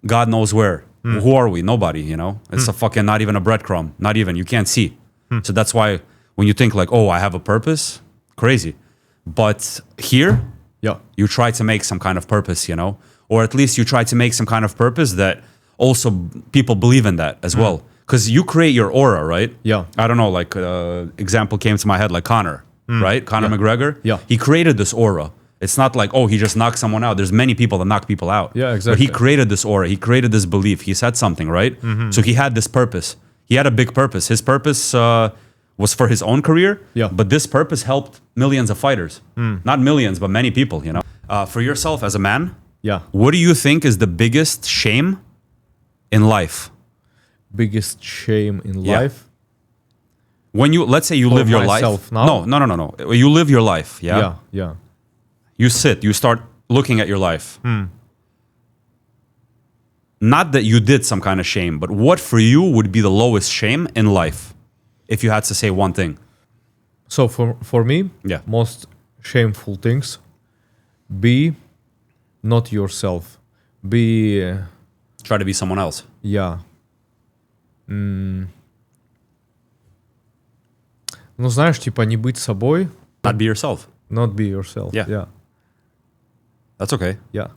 God knows where, who are we? Nobody, you know? It's a fucking, not even a breadcrumb, not even, you can't see. So that's why when you think like, oh, I have a purpose, crazy. But here, you try to make some kind of purpose, you know? Or at least you try to make some kind of purpose that also people believe in that as well. Because you create your aura, right? Yeah. I don't know, like example came to my head, like Conor, right? Conor McGregor. Yeah. He created this aura. It's not like, oh, he just knocked someone out. There's many people that knock people out. Yeah, exactly. But he created this aura. He created this belief. He said something, right? So he had this purpose. He had a big purpose. His purpose was for his own career. Yeah. But this purpose helped millions of fighters. Not millions, but many people, you know? For yourself as a man, what do you think is the biggest shame in life? Biggest shame in life? When you, let's say you live your life. Now? No. You live your life, yeah? Yeah. You sit, you start looking at your life. Not that you did some kind of shame, but what for you would be the lowest shame in life? If you had to say one thing. So for me, most shameful things, be not yourself. Be... try to be someone else. Yeah. Ну, знаешь, типа не быть собой. Not be yourself. Not be yourself. Yeah. That's okay. Yeah.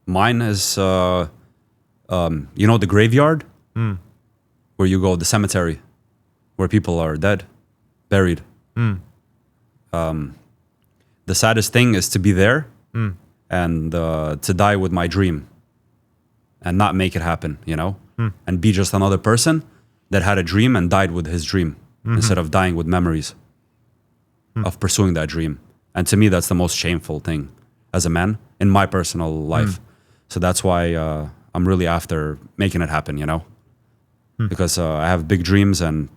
Mine is, you know, the graveyard? Where you go, the cemetery, where people are dead, buried. The saddest thing is to be there and to die with my dream and not make it happen, you know? And be just another person that had a dream and died with his dream instead of dying with memories of pursuing that dream. And to me, that's the most shameful thing as a man in my personal life. So that's why I'm really after making it happen, you know? Because I have big dreams and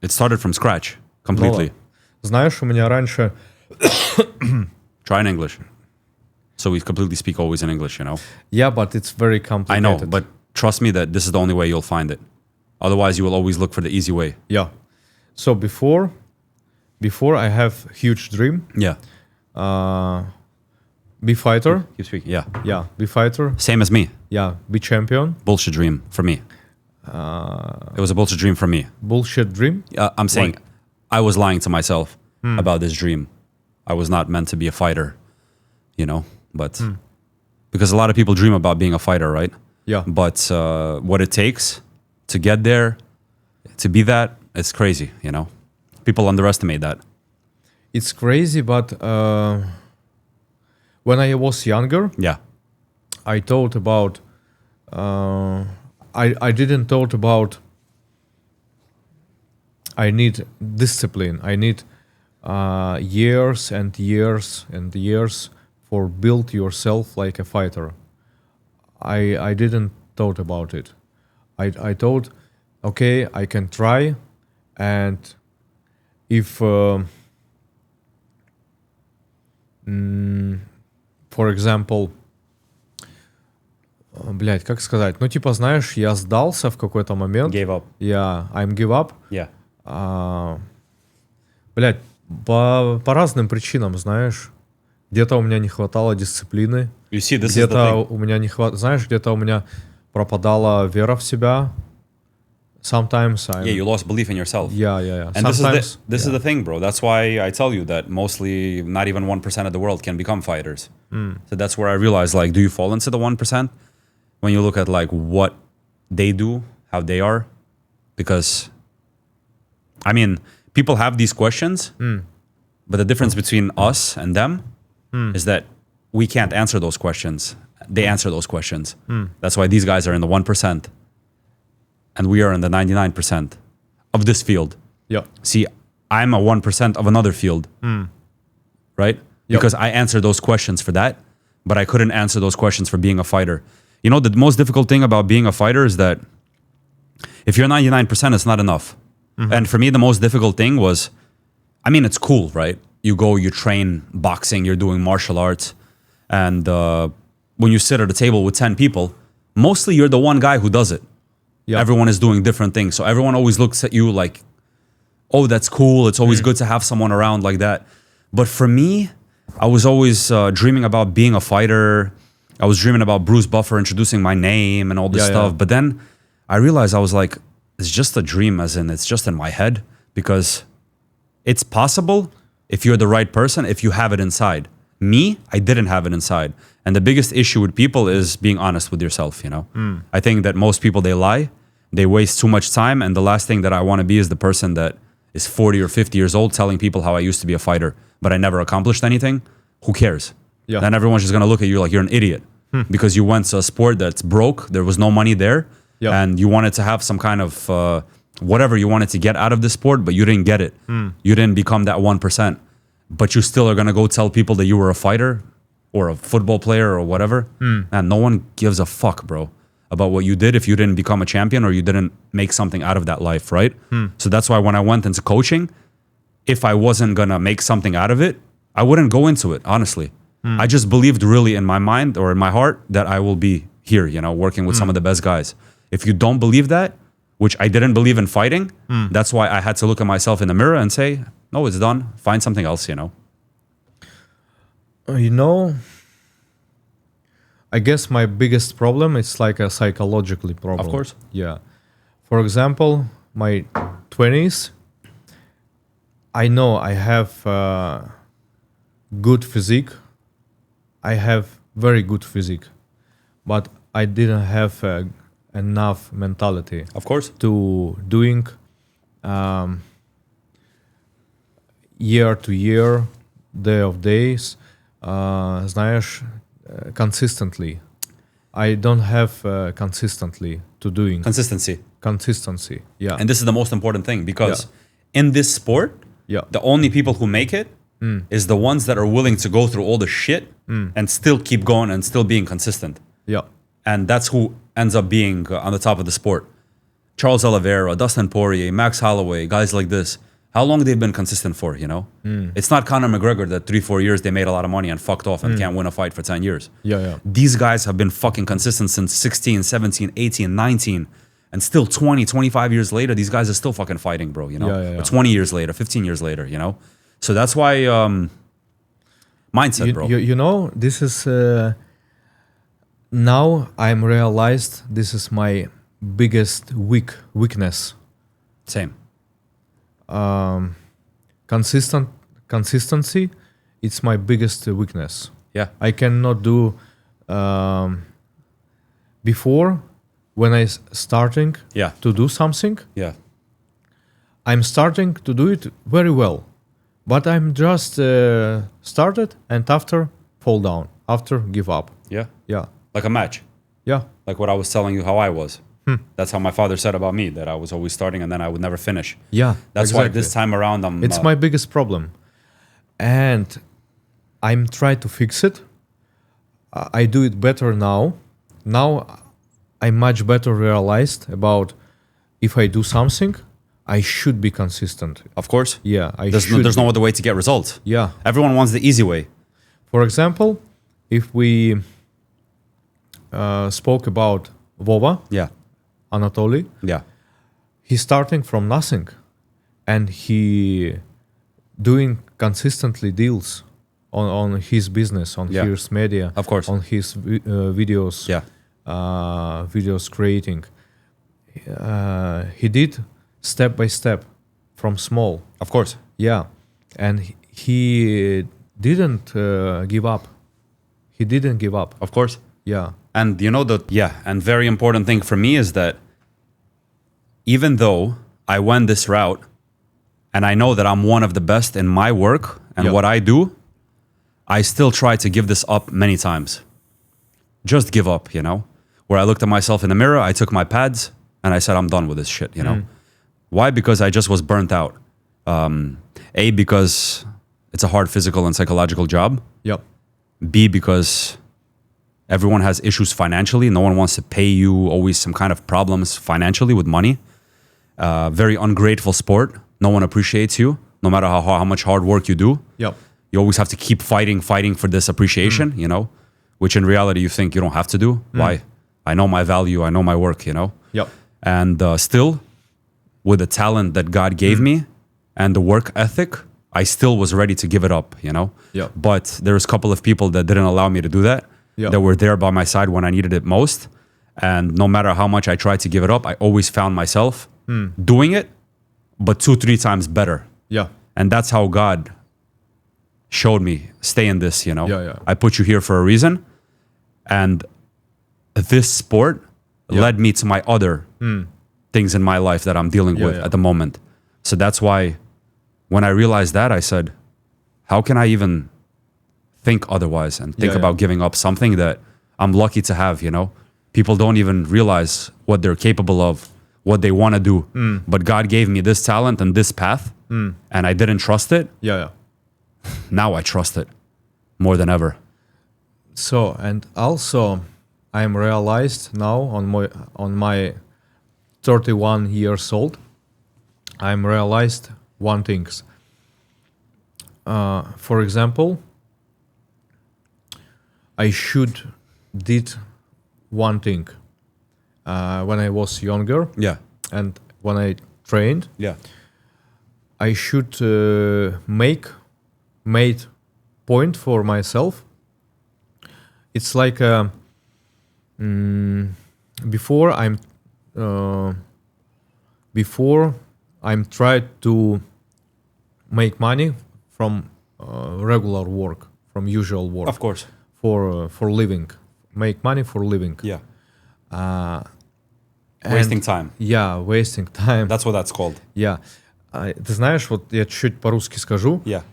it started from scratch completely. Знаешь, у меня раньше... Try in English. So we completely speak always in English, you know? Yeah, but it's very complicated. I know, but trust me that this is the only way you'll find it. Otherwise, you will always look for the easy way. Yeah. So before I have huge dream. Yeah. Be fighter. Keep speaking. Yeah. Yeah. Be fighter. Same as me. Yeah. Be champion. Bullshit dream for me. It was a bullshit dream for me. Bullshit dream. I'm saying I was lying to myself about this dream. I was not meant to be a fighter, you know, but because a lot of people dream about being a fighter, right? Yeah. But what it takes to get there, to be that, it's crazy, you know? People underestimate that. It's crazy, but when I was younger, Yeah. I thought about, I didn't thought about, I need discipline. I need years and years and years for build yourself like a fighter. I didn't thought about it. I thought, okay, I can try, and if, for example, блядь, как сказать? Ну, типа, знаешь, я сдался в какой-то момент. Gave up. Yeah, I'm give up. Yeah. Блядь, по разным причинам, знаешь. Где-то у меня не хватало дисциплины. You see, this is the Где-то thing. у меня не хватало, знаешь, где-то у меня пропадала вера в себя. Sometimes I'm... Yeah, you lost belief in yourself. Yeah. And Sometimes, this is the thing, bro. That's why I tell you that mostly not even 1% of the world can become fighters. So that's where I realized, like, do you fall into the 1%? When you look at, like, what they do, how they are? Because, I mean, people have these questions, but the difference between us and them is that we can't answer those questions. They answer those questions. That's why these guys are in the 1%. And we are in the 99% of this field. Yeah. See, I'm a 1% of another field, right? Yep. Because I answer those questions for that, but I couldn't answer those questions for being a fighter. You know, the most difficult thing about being a fighter is that if you're 99%, it's not enough. And for me, the most difficult thing was, I mean, it's cool, right? You go, you train boxing, you're doing martial arts. And when you sit at a table with 10 people, mostly you're the one guy who does it. Yeah. Everyone is doing different things. So everyone always looks at you like, oh, that's cool. It's always good to have someone around like that. But for me, I was always dreaming about being a fighter. I was dreaming about Bruce Buffer introducing my name and all this stuff. But then I realized I was like, it's just a dream, as in it's just in my head, because it's possible if you're the right person, if you have it inside. Me, I didn't have it inside. And the biggest issue with people is being honest with yourself, you know? I think that most people, they lie, they waste too much time. And the last thing that I want to be is the person that is 40 or 50 years old telling people how I used to be a fighter, but I never accomplished anything. Who cares? Yeah. Then everyone's just going to look at you like you're an idiot because you went to a sport that's broke. There was no money there. Yeah. And you wanted to have some kind of whatever you wanted to get out of the sport, but you didn't get it. You didn't become that 1%. But you still are going to go tell people that you were a fighter or a football player or whatever. And no one gives a fuck, bro, about what you did if you didn't become a champion or you didn't make something out of that life, right? So that's why when I went into coaching, if I wasn't going to make something out of it, I wouldn't go into it, honestly. I just believed really in my mind or in my heart that I will be here, you know, working with some of the best guys. If you don't believe that, which I didn't believe in fighting, that's why I had to look at myself in the mirror and say, no, it's done. Find something else, you know? You know, I guess my biggest problem is like a psychologically problem. Of course. Yeah. For example, my 20s, I know I have good physique. I have very good physique, but I didn't have enough mentality. Of course. To doing year to year, day of days, знаешь, consistently. I don't have consistently to doing. Consistency, yeah. And this is the most important thing because in this sport, the only people who make it is the ones that are willing to go through all the shit and still keep going and still being consistent. Yeah. And that's who ends up being on the top of the sport. Charles Oliveira, Dustin Poirier, Max Holloway, guys like this. how long they've been consistent for, you know? It's not Conor McGregor that 3-4 years they made a lot of money and fucked off and can't win a fight for 10 years. Yeah. These guys have been fucking consistent since 16, 17, 18, 19. And still 20, 25 years later, these guys are still fucking fighting, bro, you know? Yeah. Or 20 years later, 15 years later, you know? So that's why mindset, bro. You know, this is... now I'm realized this is my biggest weakness. Same. Consistency, it's my biggest weakness. Yeah. I cannot do before when I starting to do something. Yeah. I'm starting to do it very well, but I'm just started and after fall down, after give up. Yeah. Yeah. Like a match. Yeah. Like what I was telling you how I was. That's how my father said about me, that I was always starting and then I would never finish. Yeah. That's why this time around It's my biggest problem. And I'm trying to fix it. I do it better now. Now I'm much better realized about if I do something, I should be consistent. Of course. Yeah, There's no other way to get results. Yeah. Everyone wants the easy way. For example, if we spoke about Vova, Anatoly, he's starting from nothing, and he doing consistently deals on his business, on his media, of course, on his videos, videos creating. He did step by step from small. Of course. Yeah, and he didn't give up. He didn't give up. Of course. Yeah. And you know and very important thing for me is that even though I went this route and I know that I'm one of the best in my work and what I do, I still try to give this up many times. Just give up, you know? Where I looked at myself in the mirror, I took my pads and I said, I'm done with this shit, you know? Why? Because I just was burnt out. Because it's a hard physical and psychological job. Yep. B, because everyone has issues financially. No one wants to pay you, always some kind of problems financially with money. Very ungrateful sport. No one appreciates you, no matter how much hard work you do. Yep. You always have to keep fighting for this appreciation, you know, which in reality you think you don't have to do. Why? I know my value. I know my work, you know. Yep. And still, with the talent that God gave me and the work ethic, I still was ready to give it up, you know. Yep. But there's a couple of people that didn't allow me to do that. That were there by my side when I needed it most. And no matter how much I tried to give it up, I always found myself doing it, but 2-3 times better. Yeah. And that's how God showed me, stay in this, you know. Yeah. I put you here for a reason. And this sport led me to my other things in my life that I'm dealing with at the moment. So that's why when I realized that, I said, how can I even think otherwise and think about giving up something that I'm lucky to have, you know? People don't even realize what they're capable of, what they want to do. But God gave me this talent and this path, and I didn't trust it. Yeah. Now I trust it more than ever. So, and also I'm realized now on my 31 years old, I'm realized one thing. For example, I should did one thing when I was younger. Yeah. And when I trained. Yeah. I should made point for myself. It's like before I'm tried to make money from regular work, from usual work. Of course. For living, make money for living. Yeah. Wasting time. Yeah, wasting time. That's what that's called. Yeah. Ты знаешь, вот я чуть-чуть по-русски скажу. Yeah.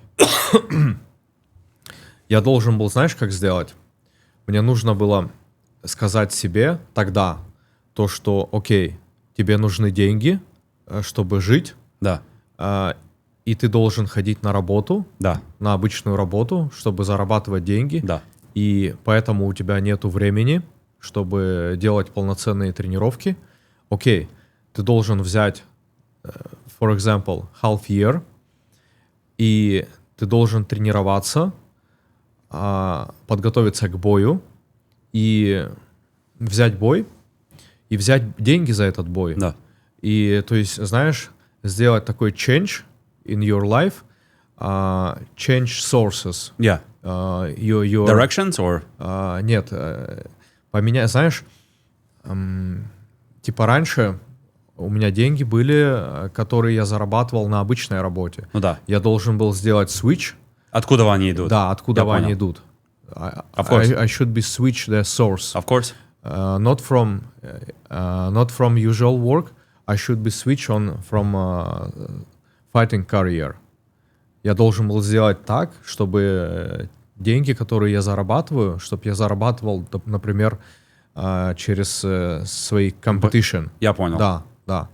Я должен был, знаешь, как сделать? Мне нужно было сказать себе тогда то, что, окей, тебе нужны деньги, чтобы жить. Да. И ты должен ходить на работу, да, на обычную работу, чтобы зарабатывать деньги. Да. И поэтому у тебя нету времени, чтобы делать полноценные тренировки. Окей, ты должен взять for example, half year, и ты должен тренироваться, подготовиться к бою и взять бой, и взять деньги за этот бой. Да. И, то есть, знаешь, сделать такой change in your life, change sources. Yeah. Your Directions or? Нет, поменять, знаешь, типа раньше у меня деньги были, которые я зарабатывал на обычной работе. Ну да. Я должен был сделать switch. Откуда они идут? Да, откуда Я они понял. идут. Of course. I should be switch the source. Of course. Not from usual work. I should be switch on from fighting career. Я должен был сделать так, чтобы деньги, которые я зарабатываю, чтобы я зарабатывал, например, через свои competition. Я понял. Да.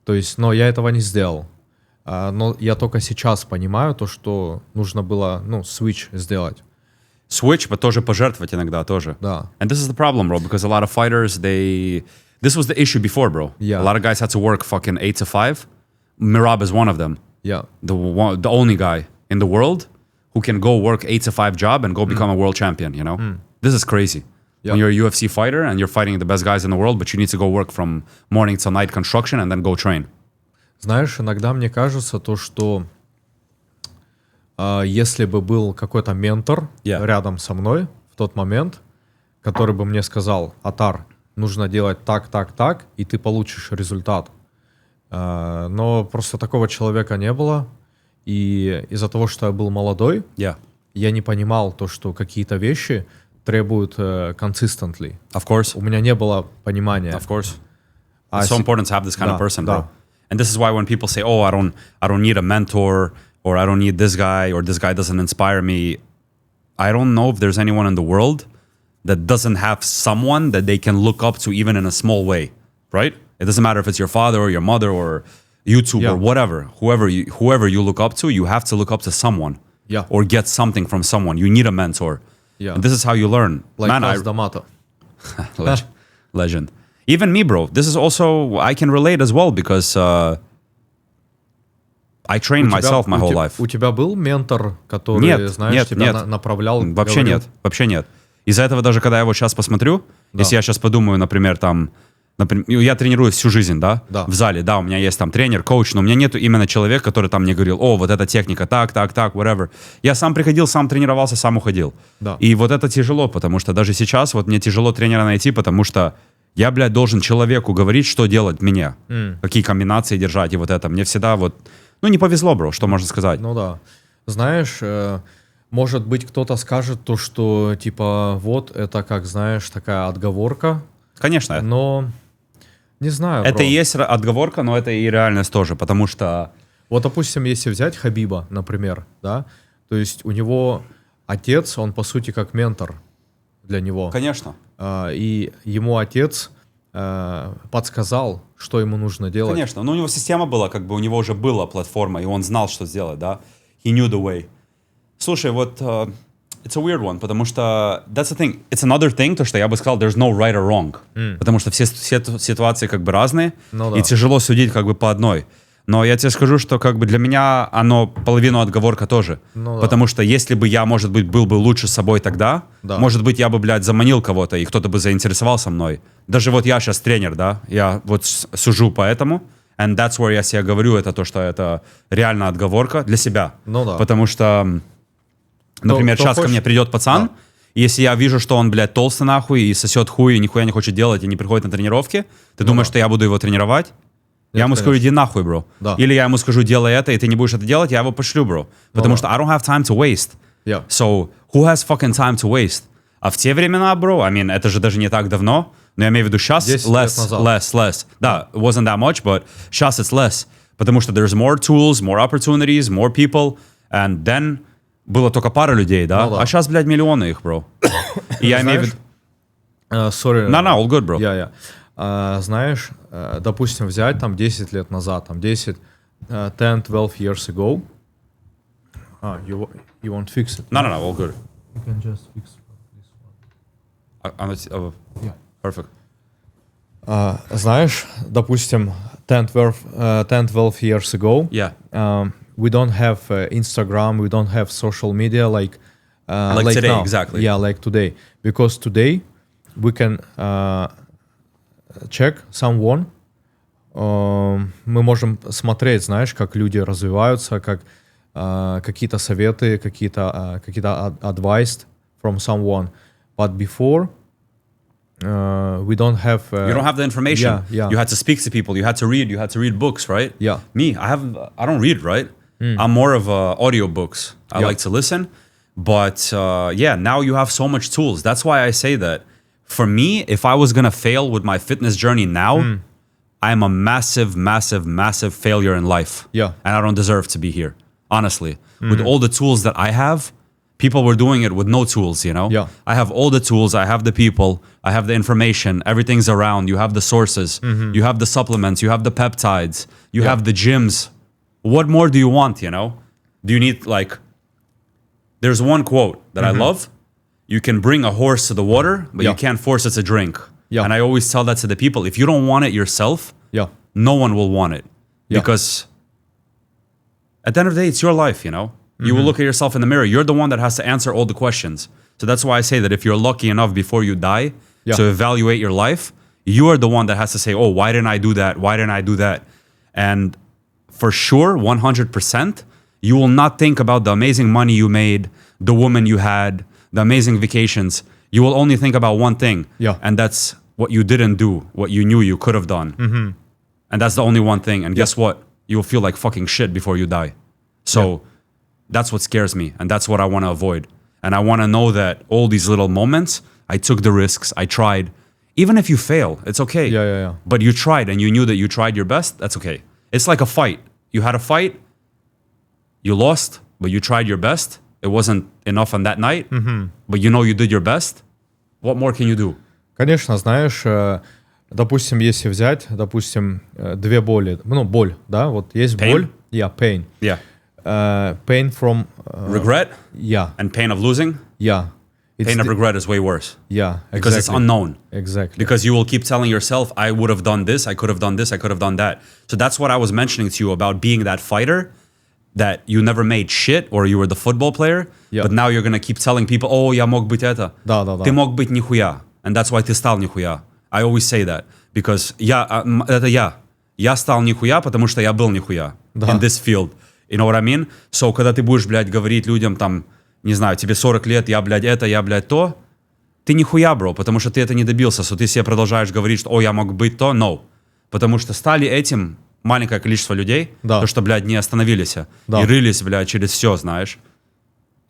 То есть, но я этого не сделал. Но я только сейчас понимаю то, что нужно было, switch сделать. Switch, but тоже пожертвовать иногда тоже. Да. And this is the problem, bro, because a lot of fighters, this was the issue before, bro. Yeah. A lot of guys had to work fucking 8 to 5. Mirab is one of them. Yeah. The only guy in the world who can go work 8 to 5 job and go become a world champion, you know? This is crazy. Yeah. When you're a UFC fighter and you're fighting the best guys in the world, but you need to go work from morning till night construction and then go train. Знаешь, иногда мне кажется то, что если бы был какой-то ментор рядом со мной в тот момент, который бы мне сказал: Отар, нужно делать так, и ты получишь результат. Но просто такого человека не было. И из-за того, что я был молодой, я не понимал то, что какие-то вещи требуют consistently. Of course. У меня не было понимания. Of course. It's so important to have this kind of person, bro. Да. And this is why when people say, "Oh, I don't need a mentor," or "I don't need this guy," or "This guy doesn't inspire me," I don't know if there's anyone in the world that doesn't have someone that they can look up to, even in a small way, right? It doesn't matter if it's your father or your mother or YouTube or whatever. Whoever you look up to, you have to look up to someone, or get something from someone. You need a mentor, and this is how you learn. Like Man, D'Amato. Legend. Even me, bro. This is also, I can relate as well because I trained myself my whole life. У тебя был ментор, который, знаешь, тебя направлял? Вообще нет. Из-за этого даже, когда я вот сейчас посмотрю, если я сейчас подумаю, например, я тренируюсь всю жизнь, да, в зале, да, у меня есть там тренер, коуч, но у меня нету именно человека, который там мне говорил: о, вот эта техника, так, whatever. Я сам приходил, сам тренировался, сам уходил. Да. И вот это тяжело, потому что даже сейчас вот мне тяжело тренера найти, потому что я, блядь, должен человеку говорить, что делать мне, какие комбинации держать, и вот это. Мне всегда вот, не повезло, бро, что можно сказать. Ну да. Знаешь, может быть, кто-то скажет то, что, типа, вот, это, как, знаешь, такая отговорка. Конечно. Но, не знаю, это и есть отговорка, но это и реальность тоже, потому что... Вот, допустим, если взять Хабиба, например, да, то есть у него отец, он, по сути, как ментор для него. Конечно. И ему отец подсказал, что ему нужно делать. Конечно, но у него система была, как бы у него уже была платформа, и он знал, что сделать, да? He knew the way. Слушай, вот it's a weird one, потому что that's the thing. It's another thing, то, что я бы сказал, there's no right or wrong. Потому что все ситуации как бы разные, и тяжело судить как бы по одной. Но я тебе скажу, что как бы для меня оно половину отговорка тоже. Потому что если бы я, может быть, был бы лучше собой тогда, может быть, я бы, блядь, заманил кого-то, и кто-то бы заинтересовался мной. Даже вот я сейчас тренер, да, я вот сужу по этому, and that's where я себе говорю, это то, что это реально отговорка для себя. Потому что, например, сейчас ко мне придет пацан, и если я вижу, что он, блядь, толстый нахуй, и сосет хуй, и нихуя не хочет делать, и не приходит на тренировки, ты думаешь, что я буду его тренировать? Я ему скажу: иди нахуй, бро. Или я ему скажу: делай это, и ты не будешь это делать, я его пошлю, бро. Потому что I don't have time to waste. So, who has fucking time to waste? А в те времена, бро, I mean, это же даже не так давно, но я имею в виду сейчас less. Да, it wasn't that much, but сейчас it's less. Потому что there's more tools, more opportunities, more people, and then было только пара людей, да? А сейчас, блядь, миллионы их, бро. И я имею в виду... Sorry. No, all good, bro. Знаешь, допустим, взять там 10 лет назад, там 10, 10, 12 years ago. You won't fix it? No, all good. You can just fix this one. Perfect. Знаешь, допустим, 12 years ago. Yeah. We don't have Instagram, we don't have social media like today, now. exactly. Yeah, like today. Because today we can check someone. Мы можем смотреть, знаешь, как люди развиваются, как какие-то советы, какие-то advice from someone. But before, we don't have... you don't have the information. Yeah. You had to speak to people. You had to read books, right? Yeah. Me, I don't read, right? I'm more of audio books. I like to listen. But now you have so much tools. That's why I say that. For me, if I was going to fail with my fitness journey now, I'm a massive, massive, massive failure in life. Yeah. And I don't deserve to be here, honestly. With all the tools that I have, people were doing it with no tools, you know? Yeah. I have all the tools, I have the people, I have the information, everything's around, you have the sources, you have the supplements, you have the peptides, you have the gyms. What more do you want, you know? Do you need, like... There's one quote that I love. You can bring a horse to the water, but you can't force it to drink. Yeah. And I always tell that to the people. If you don't want it yourself, no one will want it. Because at the end of the day, it's your life, you know? You will look at yourself in the mirror. You're the one that has to answer all the questions. So that's why I say that if you're lucky enough before you die to evaluate your life, you are the one that has to say, oh, why didn't I do that? Why didn't I do that? And for sure, 100%, you will not think about the amazing money you made, the woman you had, the amazing vacations. You will only think about one thing. And that's what you didn't do, what you knew you could have done. And that's the only one thing. And guess what? You will feel like fucking shit before you die. So that's what scares me. And that's what I want to avoid. And I want to know that all these little moments, I took the risks, I tried. Even if you fail, it's okay. Yeah. But you tried and you knew that you tried your best, that's okay. It's like a fight. You had a fight, you lost, but you tried your best. It wasn't enough on that night, but you know you did your best. What more can you do? Конечно, знаешь, допустим, если взять, допустим, две боли, ну, боль, да, вот есть Pain? боль, pain. Yeah. Pain from... regret? Yeah. And pain of losing? Yeah. Pain of regret is way worse. Yeah, exactly. Because it's unknown. Exactly. Because you will keep telling yourself, I would have done this, I could have done this, I could have done that. So that's what I was mentioning to you about being that fighter, that you never made shit, or you were the football player, but now you're going to keep telling people, oh, я мог быть это. Да. Ты мог быть нихуя. And that's why ты стал нихуя. I always say that. Because это я. Я стал нихуя, потому что я был нихуя. In this field. You know what I mean? So, когда ты будешь, блядь, говорить людям, там, не знаю, тебе 40 лет, я, блядь, это, я, блядь, то, ты нихуя, бро, потому что ты это не добился. So, ты себе продолжаешь говорить, что, о, я мог быть то, no. Потому что стали этим маленькое количество людей, то, что, блядь, не остановились и рылись, блядь, через все, знаешь.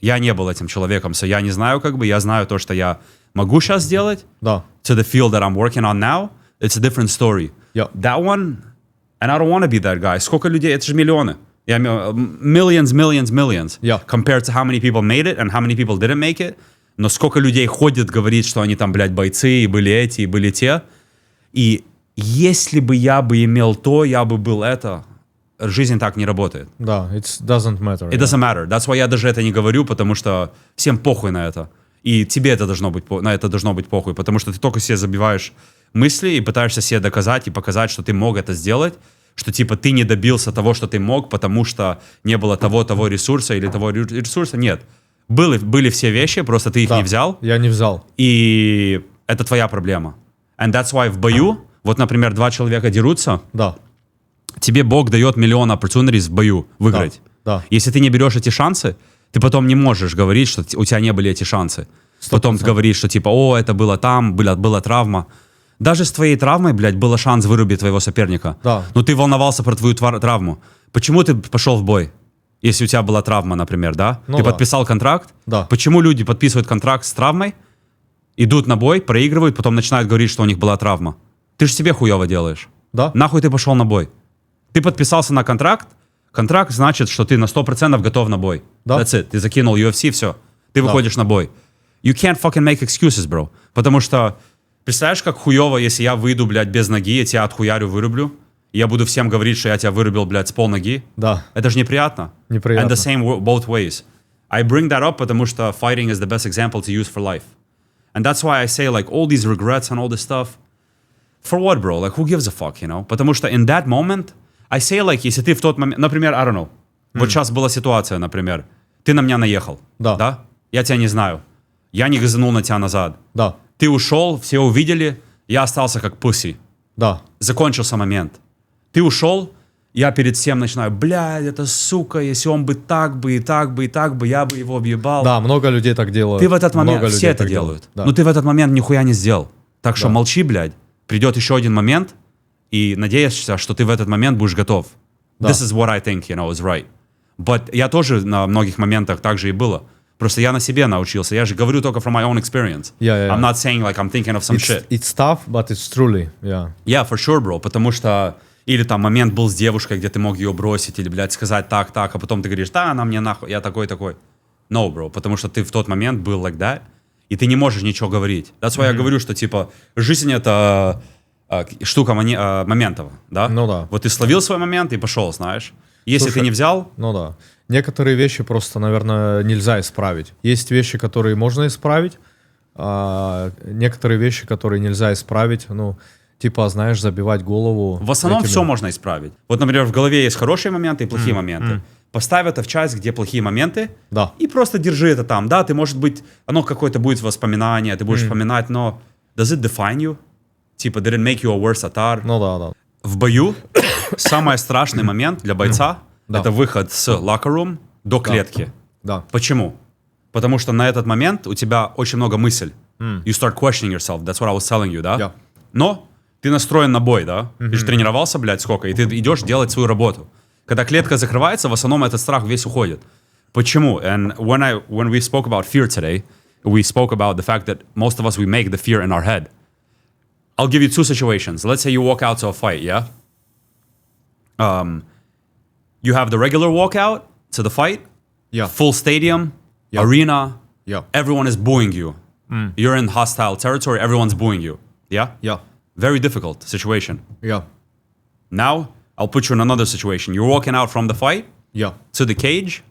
Я не был этим человеком, so я не знаю, как бы, я знаю то, что я могу сейчас сделать. Да. To the field that I'm working on now, it's a different story. That one, and I don't want to be that guy. Сколько людей, это же миллионы. Millions. Compared to how many people made it and how many people didn't make it. Но сколько людей ходит, говорит, что они там, блядь, бойцы, и были эти, и были те. И если бы я бы имел то, я бы был это. Жизнь так не работает. Да, it doesn't matter. It doesn't matter. That's why я даже это не говорю, потому что всем похуй на это. И тебе это должно быть, на это должно быть похуй, потому что ты только себе забиваешь мысли и пытаешься себе доказать и показать, что ты мог это сделать, что типа ты не добился того, что ты мог, потому что не было того ресурса или того ресурса. Нет. Были все вещи, просто ты их не взял. Я не взял. И это твоя проблема. And that's why в бою, вот, например, два человека дерутся, тебе Бог дает миллион opportunities в бою выиграть. Да. Если ты не берешь эти шансы, ты потом не можешь говорить, что у тебя не были эти шансы. 100%. Потом ты говоришь, что типа, о, это было там, была травма. Даже с твоей травмой, блядь, был шанс вырубить твоего соперника. Да. Но ты волновался про твою травму. Почему ты пошел в бой? Если у тебя была травма, например, да? Ну, ты подписал контракт. Да. Почему люди подписывают контракт с травмой, идут на бой, проигрывают, потом начинают говорить, что у них была травма? Ты же себе хуево делаешь. Да. Нахуй ты пошел на бой? Ты подписался на контракт. Контракт значит, что ты на 100% готов на бой. Да. That's it. Ты закинул UFC, все. Ты выходишь на бой. You can't fucking make excuses, bro. Потому что, представляешь, как хуево, если я выйду, блядь, без ноги, я тебя отхуярю, вырублю, и я буду всем говорить, что я тебя вырубил, блядь, с полноги. Да. Это же неприятно. Неприятно. And the same both ways. I bring that up потому что fighting is the best example to use for life. And that's why I say, like, all these regrets and all this stuff, For what, bro? Like, who gives a fuck, you know? Потому что in that moment, I say, like, если ты в тот момент... Например, I don't know. Вот сейчас была ситуация, например. Ты на меня наехал. Да? Я тебя не знаю. Я не газанул на тебя назад. Да. Ты ушел, все увидели, я остался как pussy. Да. Закончился момент. Ты ушел, я перед всем начинаю, блядь, это сука, если он бы так бы, и так бы, и так бы, я бы его объебал. Да, много людей так делают. Ты в этот момент, все это делают. Да. Но ты в этот момент нихуя не сделал. Так что молчи, блядь. Придет еще один момент, и надеешься, что ты в этот момент будешь готов. Да. This is what I think, you know, is right. But я тоже на многих моментах так же и было. Просто я на себе научился. Я же говорю только from my own experience. I'm not saying like I'm thinking of some shit. It's tough, but it's truly, Yeah, for sure, bro. Потому что или там момент был с девушкой, где ты мог ее бросить, или, блядь, сказать так, а потом ты говоришь, да, она мне нахуй, я такой. No, bro, потому что ты в тот момент был like that, и ты не можешь ничего говорить. That's why я говорю, что, типа, жизнь — это штука моментов, да? Ну да. Вот ты словил свой момент и пошел, знаешь. Если ты не взял... Ну да. Некоторые вещи просто, наверное, нельзя исправить. Есть вещи, которые можно исправить, а некоторые вещи, которые нельзя исправить, ну, типа, знаешь, забивать голову. В основном все можно исправить. Вот, например, в голове есть хорошие моменты и плохие моменты. Поставь это в часть, где плохие моменты, и просто держи это там. Да, ты, может быть, оно какое-то будет воспоминание, ты будешь вспоминать, но does it define you? Типа, did it make you a worse Otar? Ну да. В бою самый страшный момент для бойца это выход с locker room до клетки. Да. Почему? Потому что на этот момент у тебя очень много мыслей. You start questioning yourself. That's what I was telling you, да? Yeah. Но ты настроен на бой, да? Ты же тренировался, блядь, сколько, и ты идешь делать свою работу. Когда клетка закрывается, в основном этот страх весь уходит. Почему? And when we spoke about fear today, we spoke about the fact that most of us, we make the fear in our head. I'll give you two situations. Let's say you walk out to a fight, yeah? You have the regular walkout to the fight, full stadium, arena, everyone is booing you. You're in hostile territory, everyone's booing you. Yeah? Yeah. Very difficult situation. Yeah. Now, I'll put you in another situation. You're walking out from the fight to the cage.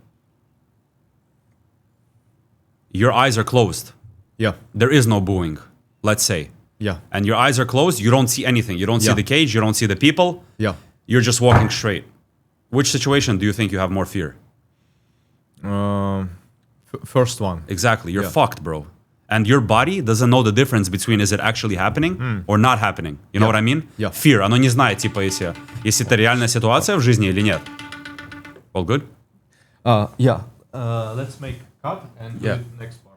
Your eyes are closed. Yeah. There is no booing, let's say. Yeah. And your eyes are closed, you don't see anything. You don't see the cage, you don't see the people. Yeah. You're just walking straight. Which situation do you think you have more fear? First one. Exactly. You're fucked, bro. And your body doesn't know the difference between is it actually happening or not happening. You know what I mean? Yeah. Fear. Оно не знает, типа, если это реальная ситуация в жизни или нет. All good? Yeah. Let's make cut and do it next one.